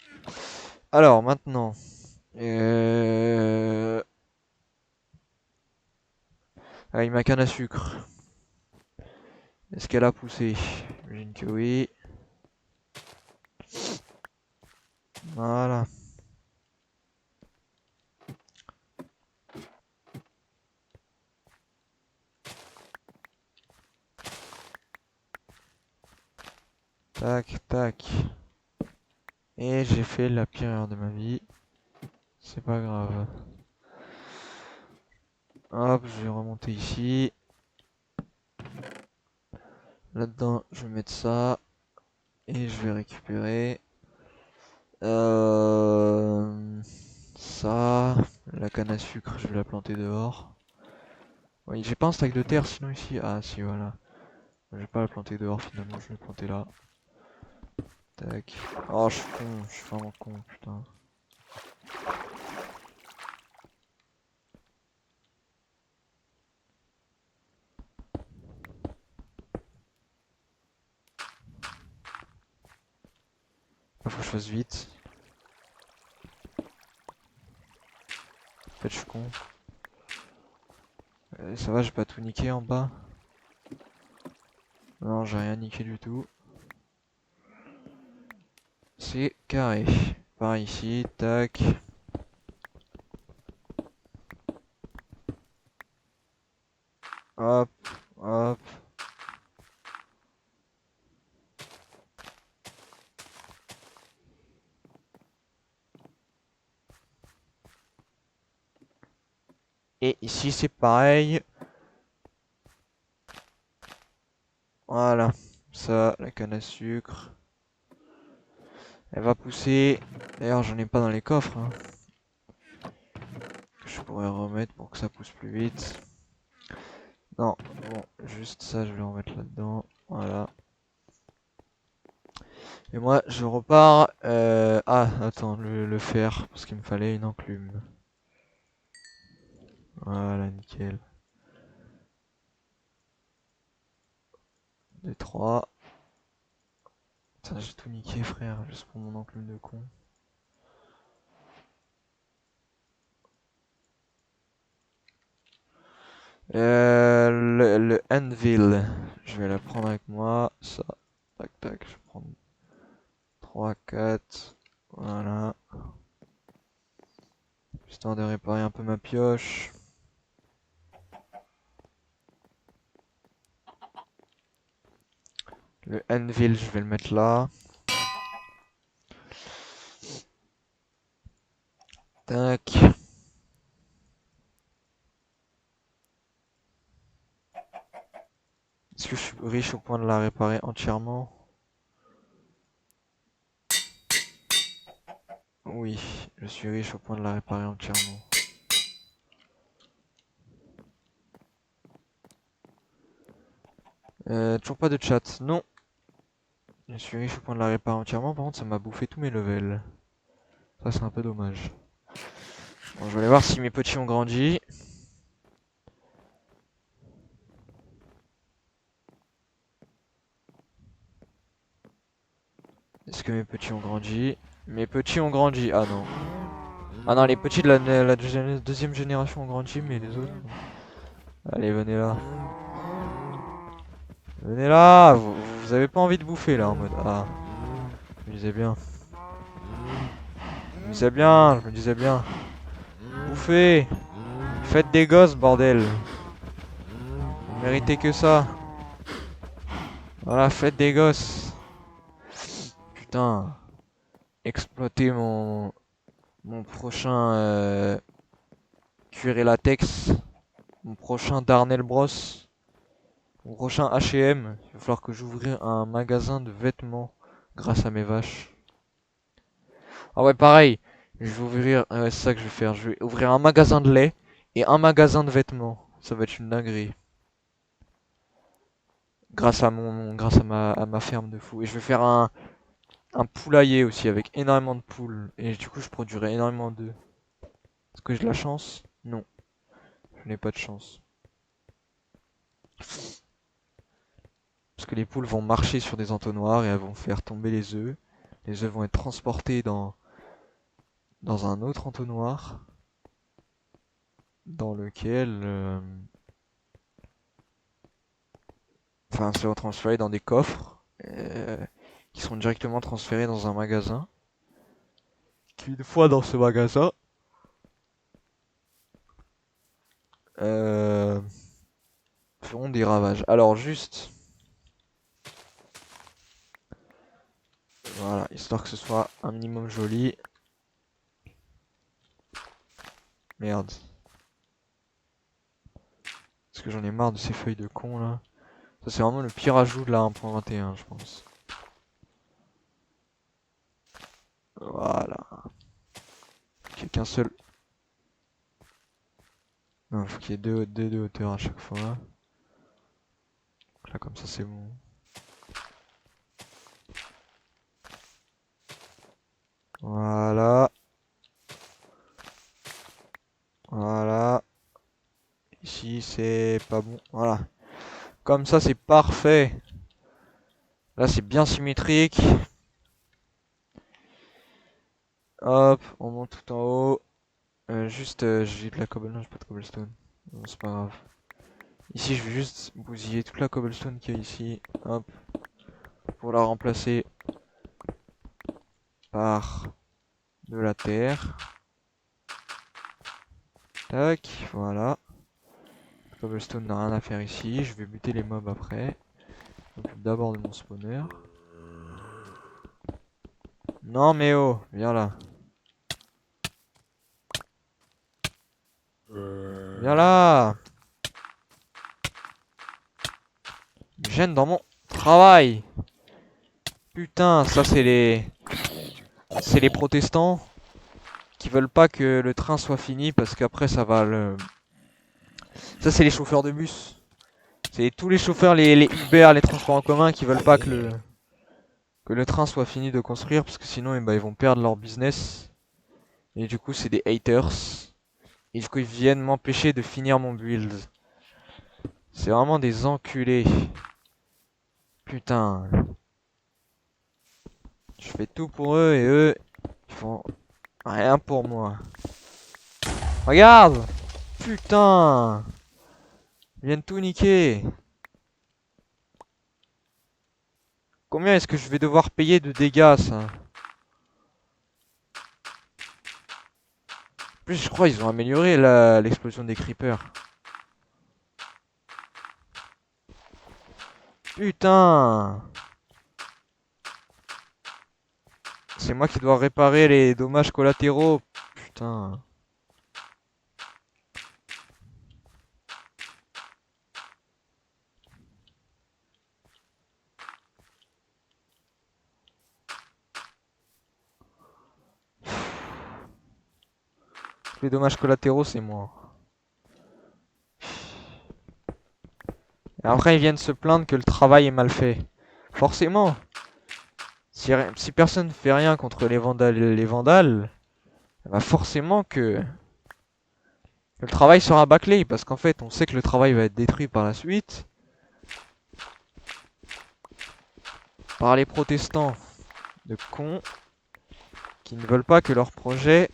Alors, maintenant. Avec ma canne à sucre. Est-ce qu'elle a poussé? J'imagine que oui. Voilà. Tac, tac. Et j'ai fait la pire erreur de ma vie. C'est pas grave. Hop, je vais remonter ici. Là-dedans, je vais mettre ça. Et je vais récupérer. Ça. La canne à sucre, je vais la planter dehors. Oui, j'ai pas un stack de terre sinon ici. Ah si, voilà. Je vais pas la planter dehors finalement, je vais la planter là. Tac. Oh, je suis con, je suis vraiment con, putain. Faut que je fasse vite. En fait, je suis con. Ça va, j'ai pas tout niqué en bas. Non, j'ai rien niqué du tout. C'est carré. Par ici, tac. Hop, hop. Et ici, c'est pareil. Voilà. Ça, la canne à sucre. Elle va pousser. D'ailleurs, j'en ai pas dans les coffres, hein, que je pourrais remettre pour que ça pousse plus vite. Non, bon, juste ça, je vais en mettre là-dedans. Voilà. Et moi, je repars. Ah, attends, le fer, parce qu'il me fallait une enclume. Voilà, nickel. 2, 3. Putain, j'ai tout niqué, frère, juste pour mon enclume de con. Le anvil, je vais la prendre avec moi. Ça, tac, tac, je vais prendre 3, 4. Voilà. Histoire de réparer un peu ma pioche. Le anvil, je vais le mettre là. Tac. Est-ce que je suis riche au point de la réparer entièrement? Oui, je suis riche au point de la réparer entièrement. Toujours pas de chat. Non. Je suis riche au point de la réparer entièrement. Par contre, ça m'a bouffé tous mes levels. Ça, c'est un peu dommage. Bon, je vais aller voir si mes petits ont grandi. Est-ce que mes petits ont grandi? Mes petits ont grandi. Ah non. Ah non, les petits de la deuxième génération ont grandi, mais les autres, non. Allez, venez là. Venez là. Vous avez pas envie de bouffer là en mode. Ah, je me disais bien. Je me disais bien, je me disais bien. Bouffez. Faites des gosses, bordel. Vous méritez que ça. Voilà, faites des gosses. Putain. Exploiter mon prochain cuir et latex. Mon prochain Darnell Bros. Mon prochain H&M. Il va falloir que j'ouvre un magasin de vêtements grâce à mes vaches. Ah ouais, pareil. Je vais ouvrir. Ah ouais, c'est ça que je vais faire. Je vais ouvrir un magasin de lait et un magasin de vêtements. Ça va être une dinguerie. Grâce à ma ferme de fou. Et je vais faire un poulailler aussi avec énormément de poules. Et du coup, je produirai énormément d'œufs. Est-ce que j'ai de la chance? Non, je n'ai pas de chance. Parce que les poules vont marcher sur des entonnoirs et elles vont faire tomber les œufs. Les œufs vont être transportés dans un autre entonnoir dans lequel... enfin, seront transférés dans des coffres qui sont directement transférés dans un magasin. Qui, une fois dans ce magasin, euh, feront des ravages. Alors, juste... Voilà, histoire que ce soit un minimum joli. Merde. Parce que j'en ai marre de ces feuilles de con là. Ça c'est vraiment le pire ajout de la 1.21 je pense. Voilà. Il n'y a qu'un seul. Non, il faut qu'il y ait deux hauteurs à chaque fois. Donc là comme ça c'est bon. Voilà. Voilà. Ici c'est pas bon. Voilà. Comme ça c'est parfait. Là c'est bien symétrique. Hop, on monte tout en haut. Juste, j'ai de la cobble, non, j'ai pas de cobblestone. Bon, c'est pas grave. Ici, je vais juste bousiller toute la cobblestone qu'il y a ici. Hop. Pour la remplacer par de la terre. Tac, voilà. Cobblestone n'a rien à faire ici. Je vais buter les mobs après. Je m'occupe d'abord de mon spawner. Non mais oh, viens là. Viens là. Il me gêne dans mon travail. Putain, ça c'est les... C'est les protestants qui veulent pas que le train soit fini parce qu'après ça va le... Ça c'est les chauffeurs de bus. C'est tous les chauffeurs, les Uber, les transports en commun qui veulent pas que le train soit fini de construire parce que sinon eh ben, ils vont perdre leur business. Et du coup c'est des haters. Et du coup ils viennent m'empêcher de finir mon build. C'est vraiment des enculés. Putain. Je fais tout pour eux et eux, ils font rien pour moi. Regarde! Putain! Ils viennent tout niquer. Combien est-ce que je vais devoir payer de dégâts, ça? En plus, je crois qu'ils ont amélioré l'explosion des creepers. Putain! C'est moi qui dois réparer les dommages collatéraux. Putain. Tous les dommages collatéraux, c'est moi. Et après, ils viennent se plaindre que le travail est mal fait. Forcément. Si personne ne fait rien contre les vandales, bah forcément que le travail sera bâclé. Parce qu'en fait, on sait que le travail va être détruit par la suite. Par les protestants de cons qui ne veulent pas que leur projet,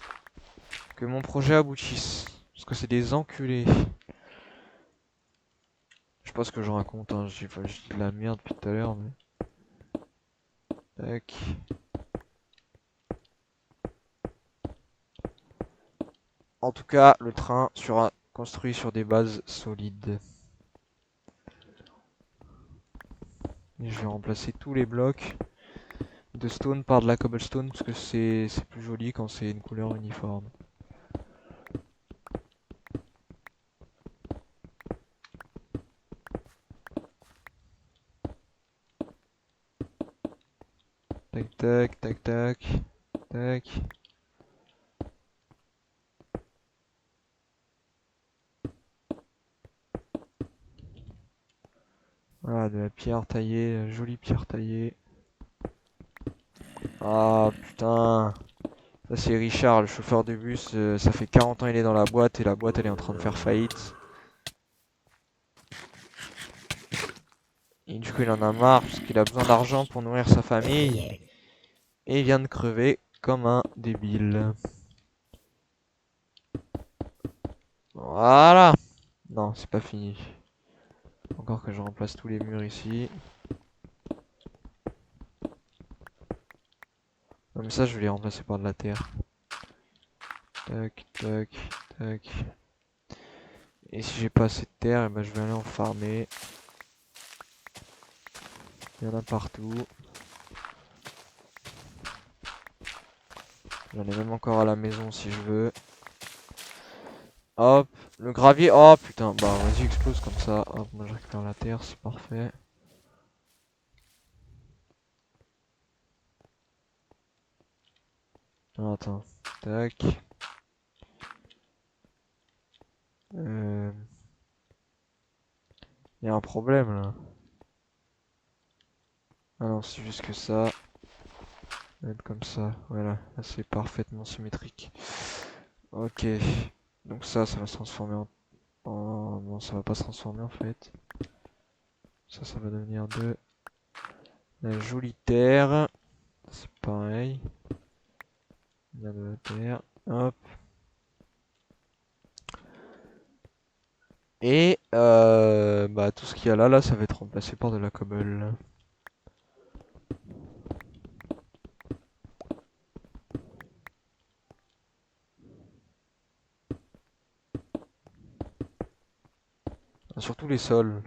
que mon projet aboutisse. Parce que c'est des enculés. Je sais pas ce que je raconte, hein. Je dis de la merde depuis tout à l'heure, mais... Tac. En tout cas, le train sera construit sur des bases solides. Et je vais remplacer tous les blocs de stone par de la cobblestone parce que c'est plus joli quand c'est une couleur uniforme. Tac tac tac tac tac. Voilà, de la pierre taillée, jolie pierre taillée. Ah putain. Ça c'est Richard, le chauffeur de bus, ça fait 40 ans il est dans la boîte et la boîte elle est en train de faire faillite. Et du coup il en a marre parce qu'il a besoin d'argent pour nourrir sa famille. Et il vient de crever comme un débile. Voilà. Non, c'est pas fini. Encore que je remplace tous les murs ici. Comme ça je vais les remplacer par de la terre. Tac, tac, tac. Et si j'ai pas assez de terre, eh ben, je vais aller en farmer. Il y en a partout. J'en ai même encore à la maison si je veux. Hop, le gravier. Oh putain, bah vas-y, explose comme ça. Hop, moi je récupère la terre, c'est parfait. Ah, attends, tac. Il y a un problème là. Ah non, c'est juste que ça. Être comme ça, voilà, là c'est parfaitement symétrique. Ok, donc ça va se transformer non, ça va pas se transformer en fait. Ça va devenir de la jolie terre. C'est pareil. Il y a de la terre. Hop. Et bah tout ce qu'il y a là, ça va être remplacé par de la cobble. Surtout les sols.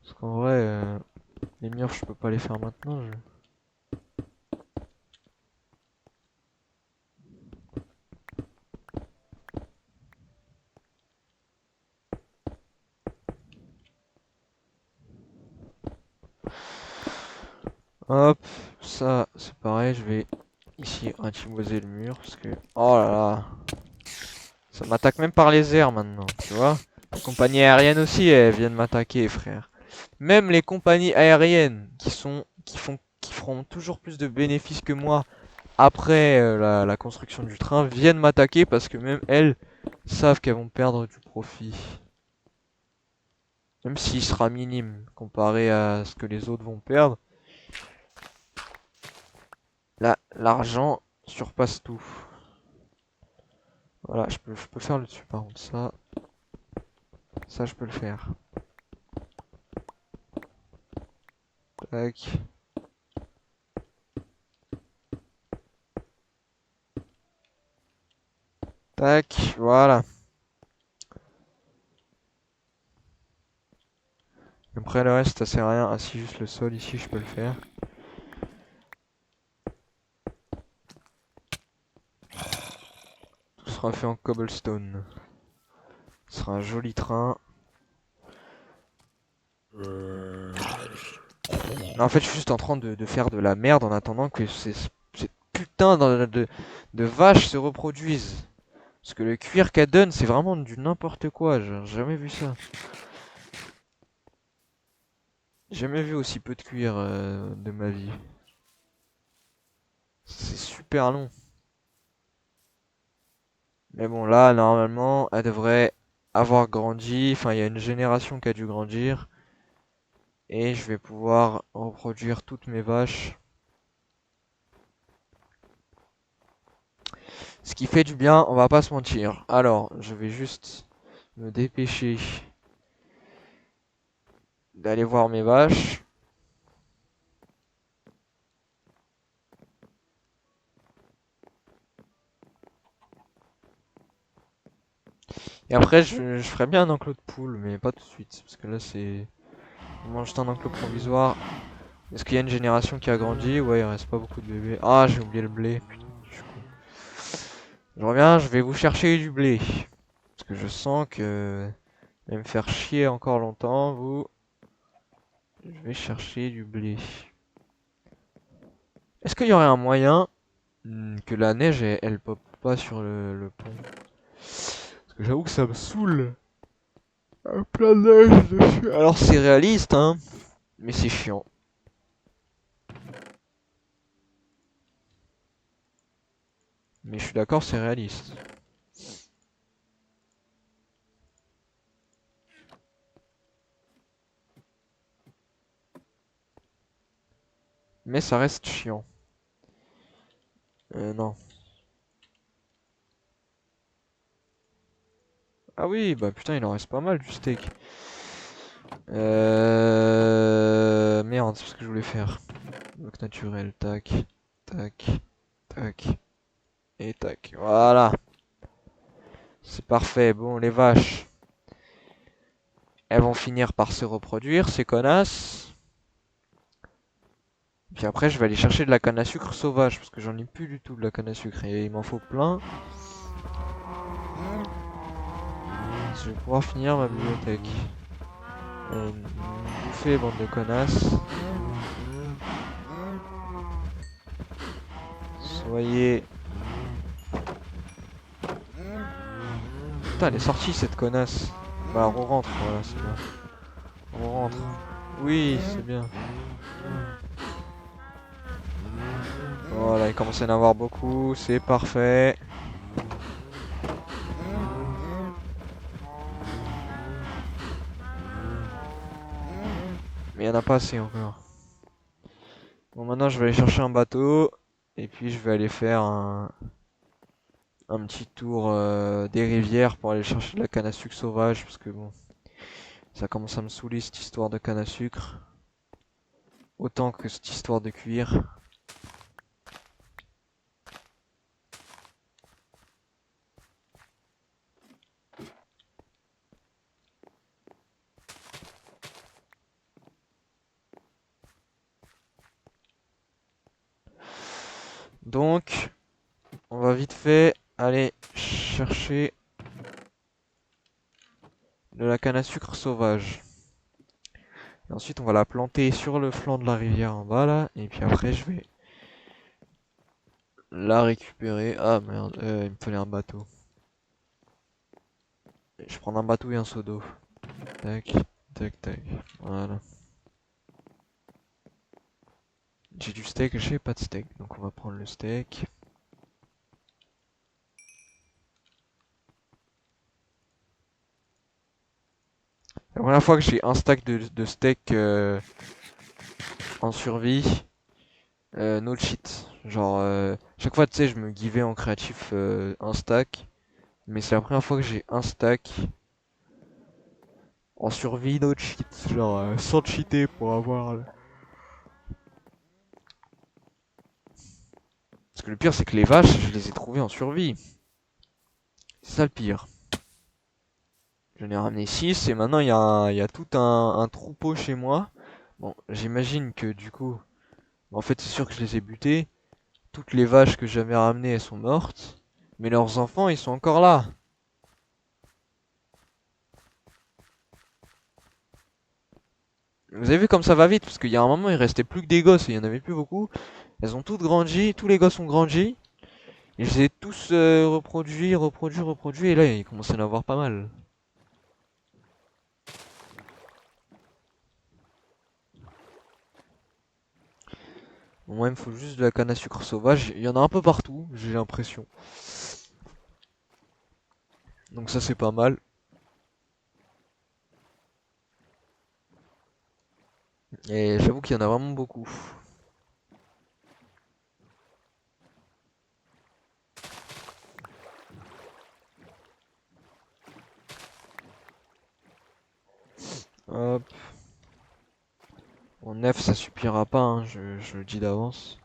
Parce qu'en vrai, les murs, je peux pas les faire maintenant. Hop, ça c'est pareil, je vais ici intimoser le mur parce que... Oh là là, ça m'attaque même par les airs maintenant, tu vois. Les compagnies aériennes aussi, elles viennent m'attaquer, frère. Même les compagnies aériennes qui feront toujours plus de bénéfices que moi après la construction du train viennent m'attaquer parce que même elles savent qu'elles vont perdre du profit. Même s'il sera minime comparé à ce que les autres vont perdre. Là, l'argent surpasse tout. Voilà, je peux faire le dessus par contre. Ça je peux le faire. Tac. Tac, voilà. Après le reste ça sert à rien. Ah si, juste le sol ici je peux le faire. Tout sera fait en cobblestone. Ce sera un joli train. Là, en fait je suis juste en train de faire de la merde en attendant que ces putains de vaches se reproduisent. Parce que le cuir qu'elle donne c'est vraiment du n'importe quoi. J'ai jamais vu ça. J'ai jamais vu aussi peu de cuir de ma vie. C'est super long. Mais bon, là, normalement, elle devrait avoir grandi. Enfin, il y a une génération qui a dû grandir. Et je vais pouvoir reproduire toutes mes vaches. Ce qui fait du bien, on va pas se mentir. Alors, je vais juste me dépêcher d'aller voir mes vaches. Et après, je ferai bien un enclos de poules, mais pas tout de suite. Parce que là, c'est vraiment juste un enclos provisoire. Est-ce qu'il y a une génération qui a grandi? Ouais, il reste pas beaucoup de bébés. Ah, j'ai oublié le blé. Putain, je suis con. Je reviens, je vais vous chercher du blé. Parce que je sens que vous allez me faire chier encore longtemps, vous. Je vais chercher du blé. Est-ce qu'il y aurait un moyen que la neige, elle pop pas sur le pont? Parce que j'avoue que ça me saoule. Un plein de neige dessus. Alors c'est réaliste, hein. Mais c'est chiant. Mais je suis d'accord, c'est réaliste. Mais ça reste chiant. Non. Ah oui, bah putain, il en reste pas mal du steak. Merde, c'est ce que je voulais faire. Donc naturel, tac, tac, tac, et tac. Voilà. C'est parfait. Bon, les vaches, elles vont finir par se reproduire, ces connasses. Puis après, je vais aller chercher de la canne à sucre sauvage, parce que j'en ai plus du tout de la canne à sucre, et il m'en faut plein. Je vais pouvoir finir ma bibliothèque. Bouffez, bande de connasses. Soyez... Putain, elle est sortie cette connasse. Bah, on rentre, voilà, c'est bien. On rentre. Oui, c'est bien. Voilà, il commence à y en avoir beaucoup, c'est parfait. Mais il n'y en a pas assez encore. Bon, maintenant je vais aller chercher un bateau. Et puis je vais aller faire un petit tour des rivières pour aller chercher de la canne à sucre sauvage. Parce que bon, ça commence à me saouler cette histoire de canne à sucre. Autant que cette histoire de cuir. Donc, on va vite fait aller chercher de la canne à sucre sauvage. Et ensuite, on va la planter sur le flanc de la rivière en bas là. Et puis après, je vais la récupérer. Ah merde, il me fallait un bateau. Je vais prendre un bateau et un seau d'eau. Tac, tac, tac. Voilà. J'ai du steak, j'ai pas de steak. Donc on va prendre le steak. La première fois que j'ai un stack de steak en survie, no cheat. Genre, chaque fois, tu sais, je me givais en créatif un stack. Mais c'est la première fois que j'ai un stack en survie, no cheat. Genre, sans cheater pour avoir. Parce que le pire, c'est que les vaches, je les ai trouvées en survie. C'est ça le pire. J'en ai ramené 6 et maintenant il y a tout un troupeau chez moi. Bon, j'imagine que du coup, en fait, c'est sûr que je les ai butées. Toutes les vaches que j'avais ramenées, elles sont mortes. Mais leurs enfants, ils sont encore là. Vous avez vu comme ça va vite, parce qu'il y a un moment, il restait plus que des gosses et il y en avait plus beaucoup. Elles ont toutes grandi, tous les gosses ont grandi. Et je les ai tous reproduits, et là, il commence à en avoir pas mal. Bon, moi, il me faut juste de la canne à sucre sauvage. Il y en a un peu partout, j'ai l'impression. Donc ça, c'est pas mal. Et j'avoue qu'il y en a vraiment beaucoup. Hop. En F, ça suffira pas, hein, je le dis d'avance.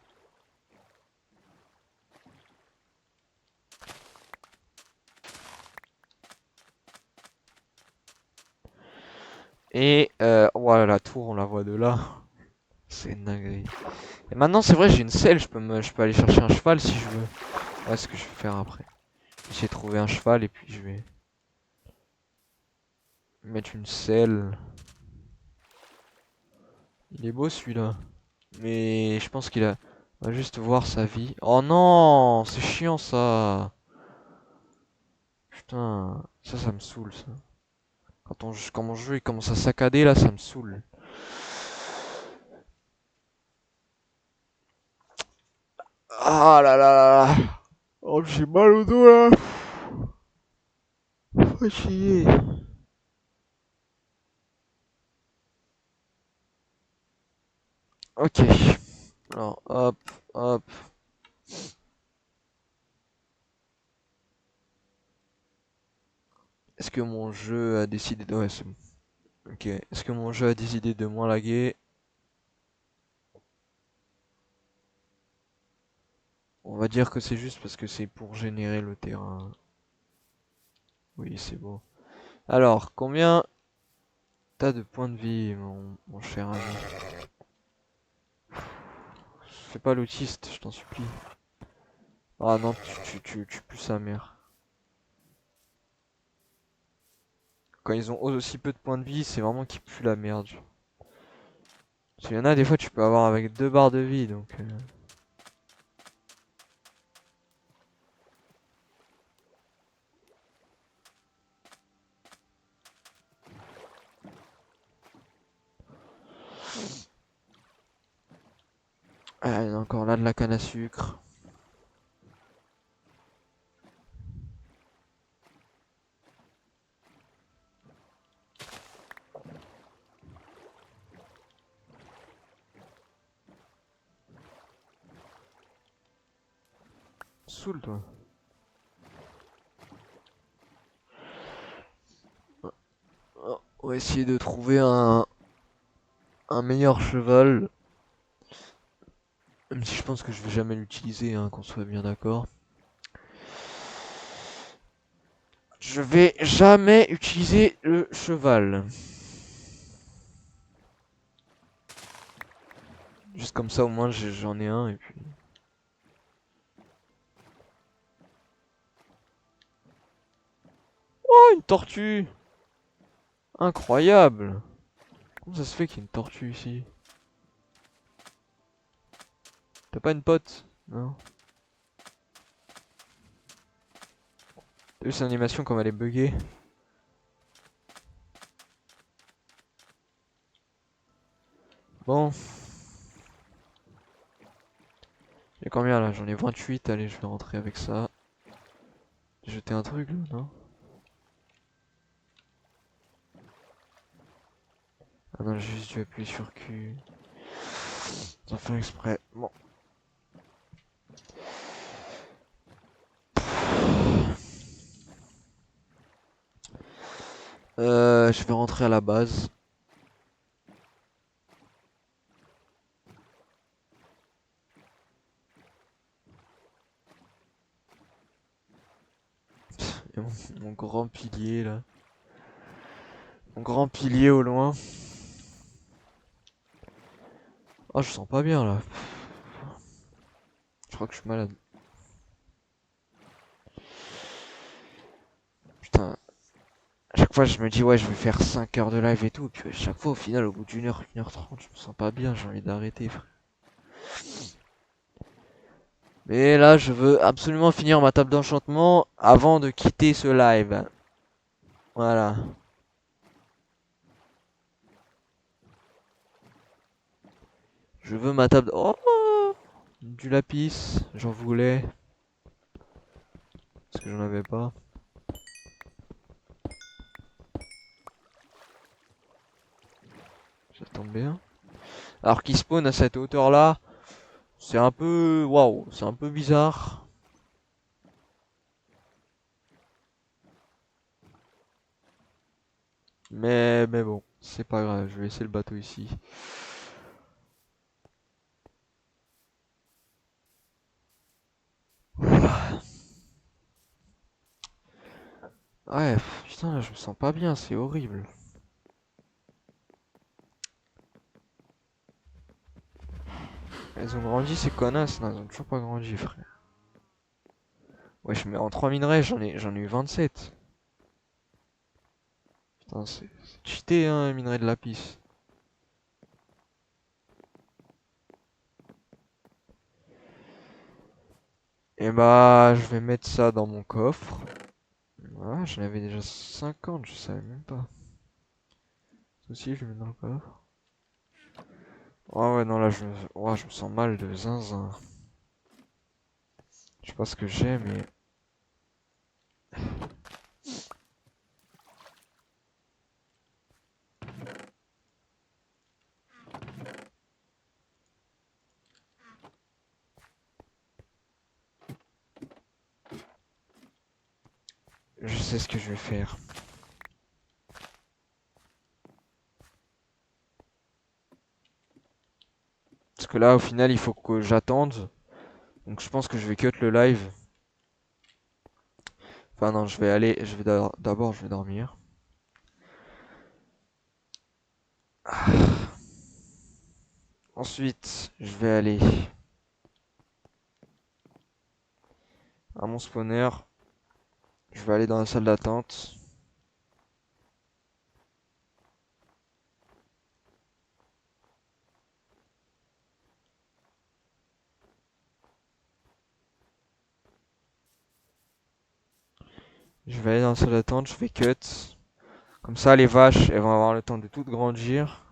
Et voilà, la tour, on la voit de là. C'est une dinguerie. Et maintenant, c'est vrai, j'ai une selle, je peux aller chercher un cheval si je veux. Ouais, ce que je vais faire après. J'ai trouvé un cheval et puis je vais mettre une selle. Il est beau celui-là. Mais je pense qu'il a... On va juste voir sa vie. Oh non, c'est chiant ça. Putain, ça me saoule ça. Quand mon jeu il commence à saccader là, ça me saoule. Ah là là là là. Oh, j'ai mal au dos là. Fatigué. Ok. Alors, hop, hop. Est-ce que mon jeu a décidé de... Ouais, c'est bon. Ok. Est-ce que mon jeu a décidé de moins laguer? On va dire que c'est juste parce que c'est pour générer le terrain. Oui, c'est bon. Alors, combien t'as de points de vie, mon cher ami? Fais pas l'autiste, je t'en supplie. Ah non, tu pues sa mère. Quand ils ont aussi peu de points de vie, c'est vraiment qu'ils puent la merde. Parce qu'il y en a des fois, tu peux avoir avec 2 barres de vie, donc... Ah, il y en a encore là de la canne à sucre. Saoule, toi. Oh, on va essayer de trouver un meilleur cheval. Même si je pense que je vais jamais l'utiliser, hein, qu'on soit bien d'accord. Je vais jamais utiliser le cheval. Juste comme ça, au moins, j'en ai un, et puis... Oh, une tortue! Incroyable! Comment ça se fait qu'il y ait une tortue ici? T'as pas une pote? Non. T'as vu cette animation comme elle est buggée? Bon. J'ai combien là? J'en ai 28. Allez, je vais rentrer avec ça. J'ai jeté un truc là, non? Ah non, j'ai juste dû appuyer sur Q. Sans faire exprès. Bon. Je vais rentrer à la base. Et mon grand pilier là. Mon grand pilier au loin. Oh, je sens pas bien là. Je crois que je suis malade. Putain. À chaque fois, je me dis, ouais, je vais faire 5 heures de live et tout. Et puis à chaque fois, au final, au bout d'une heure, 1h30, je me sens pas bien. J'ai envie d'arrêter, frère. Mais là, je veux absolument finir ma table d'enchantement avant de quitter ce live. Voilà. Je veux ma table. Oh! Du lapis. J'en voulais. Parce que j'en avais pas. Ça tombe bien. Alors qu'il spawn à cette hauteur là, c'est un peu. Waouh, c'est un peu bizarre. Mais bon, c'est pas grave. Je vais laisser le bateau ici. Ouais, putain, là, je me sens pas bien. C'est horrible. Elles ont grandi ces connasses. Non, elles ont toujours pas grandi, frère. Wesh, mais en 3 minerais, j'en ai eu 27. Putain, c'est cheaté, hein, un minerai de lapis. Et bah, je vais mettre ça dans mon coffre. Voilà, j'en avais déjà 50, je savais même pas. Ça aussi, je le mets dans le coffre. Oh ouais, non, là, ouais, je me sens mal de zinzin. Je sais pas ce que j'ai, mais... Je sais ce que je vais faire. Parce que là, au final, il faut que j'attende. Donc je pense que je vais cut le live. Enfin non, d'abord, je vais dormir. Ensuite, je vais aller à mon spawner. Je vais aller dans la salle d'attente. Je vais aller dans la salle d'attente, je vais cut. Comme ça, les vaches, elles vont avoir le temps de toutes grandir.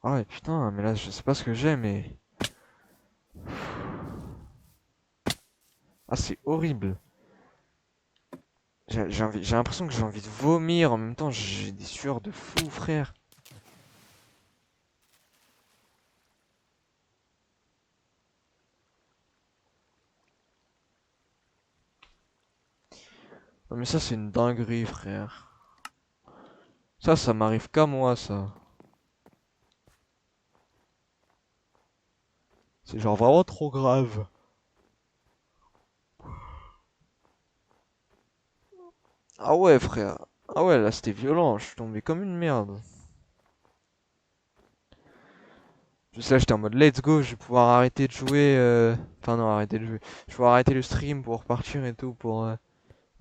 Ah ouais, putain, mais là, je sais pas ce que j'ai, mais... Ah, c'est horrible. J'ai l'impression que j'ai envie de vomir. En même temps, j'ai des sueurs de fou, frère. Non mais ça, c'est une dinguerie, frère. Ça m'arrive qu'à moi, ça. C'est genre vraiment trop grave. Ah ouais, frère. Ah ouais, là c'était violent, je suis tombé comme une merde. Je sais, j'étais en mode let's go, je vais pouvoir arrêter de jouer. Enfin, non, arrêter de jouer. Je vais pouvoir arrêter le stream pour repartir et tout, pour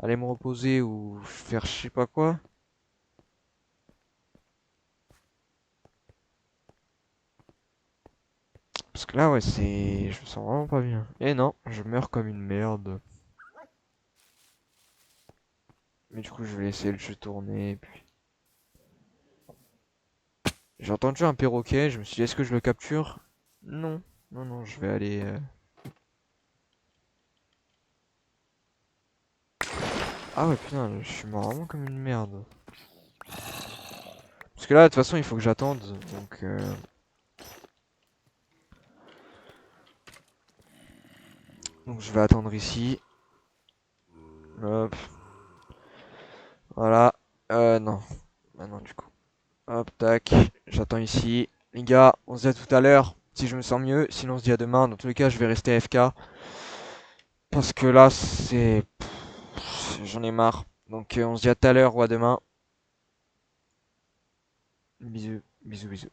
aller me reposer ou faire je sais pas quoi. Parce que là, ouais, c'est. Je me sens vraiment pas bien. Et non, je meurs comme une merde. Mais du coup, je vais laisser le jeu tourner. Puis... J'ai entendu un perroquet, je me suis dit, est-ce que je le capture? Non, non, non, je vais aller. Ah ouais, putain, je suis mort vraiment comme une merde. Parce que là, de toute façon, il faut que j'attende. Donc je vais attendre ici. Hop, voilà. Non. Ah non, du coup. Hop, tac. J'attends ici. Les gars, on se dit à tout à l'heure. Si je me sens mieux. Sinon, on se dit à demain. Dans tous les cas, je vais rester AFK. Parce que là, c'est. J'en ai marre. Donc, on se dit à tout à l'heure ou à demain. Bisous, bisous, bisous.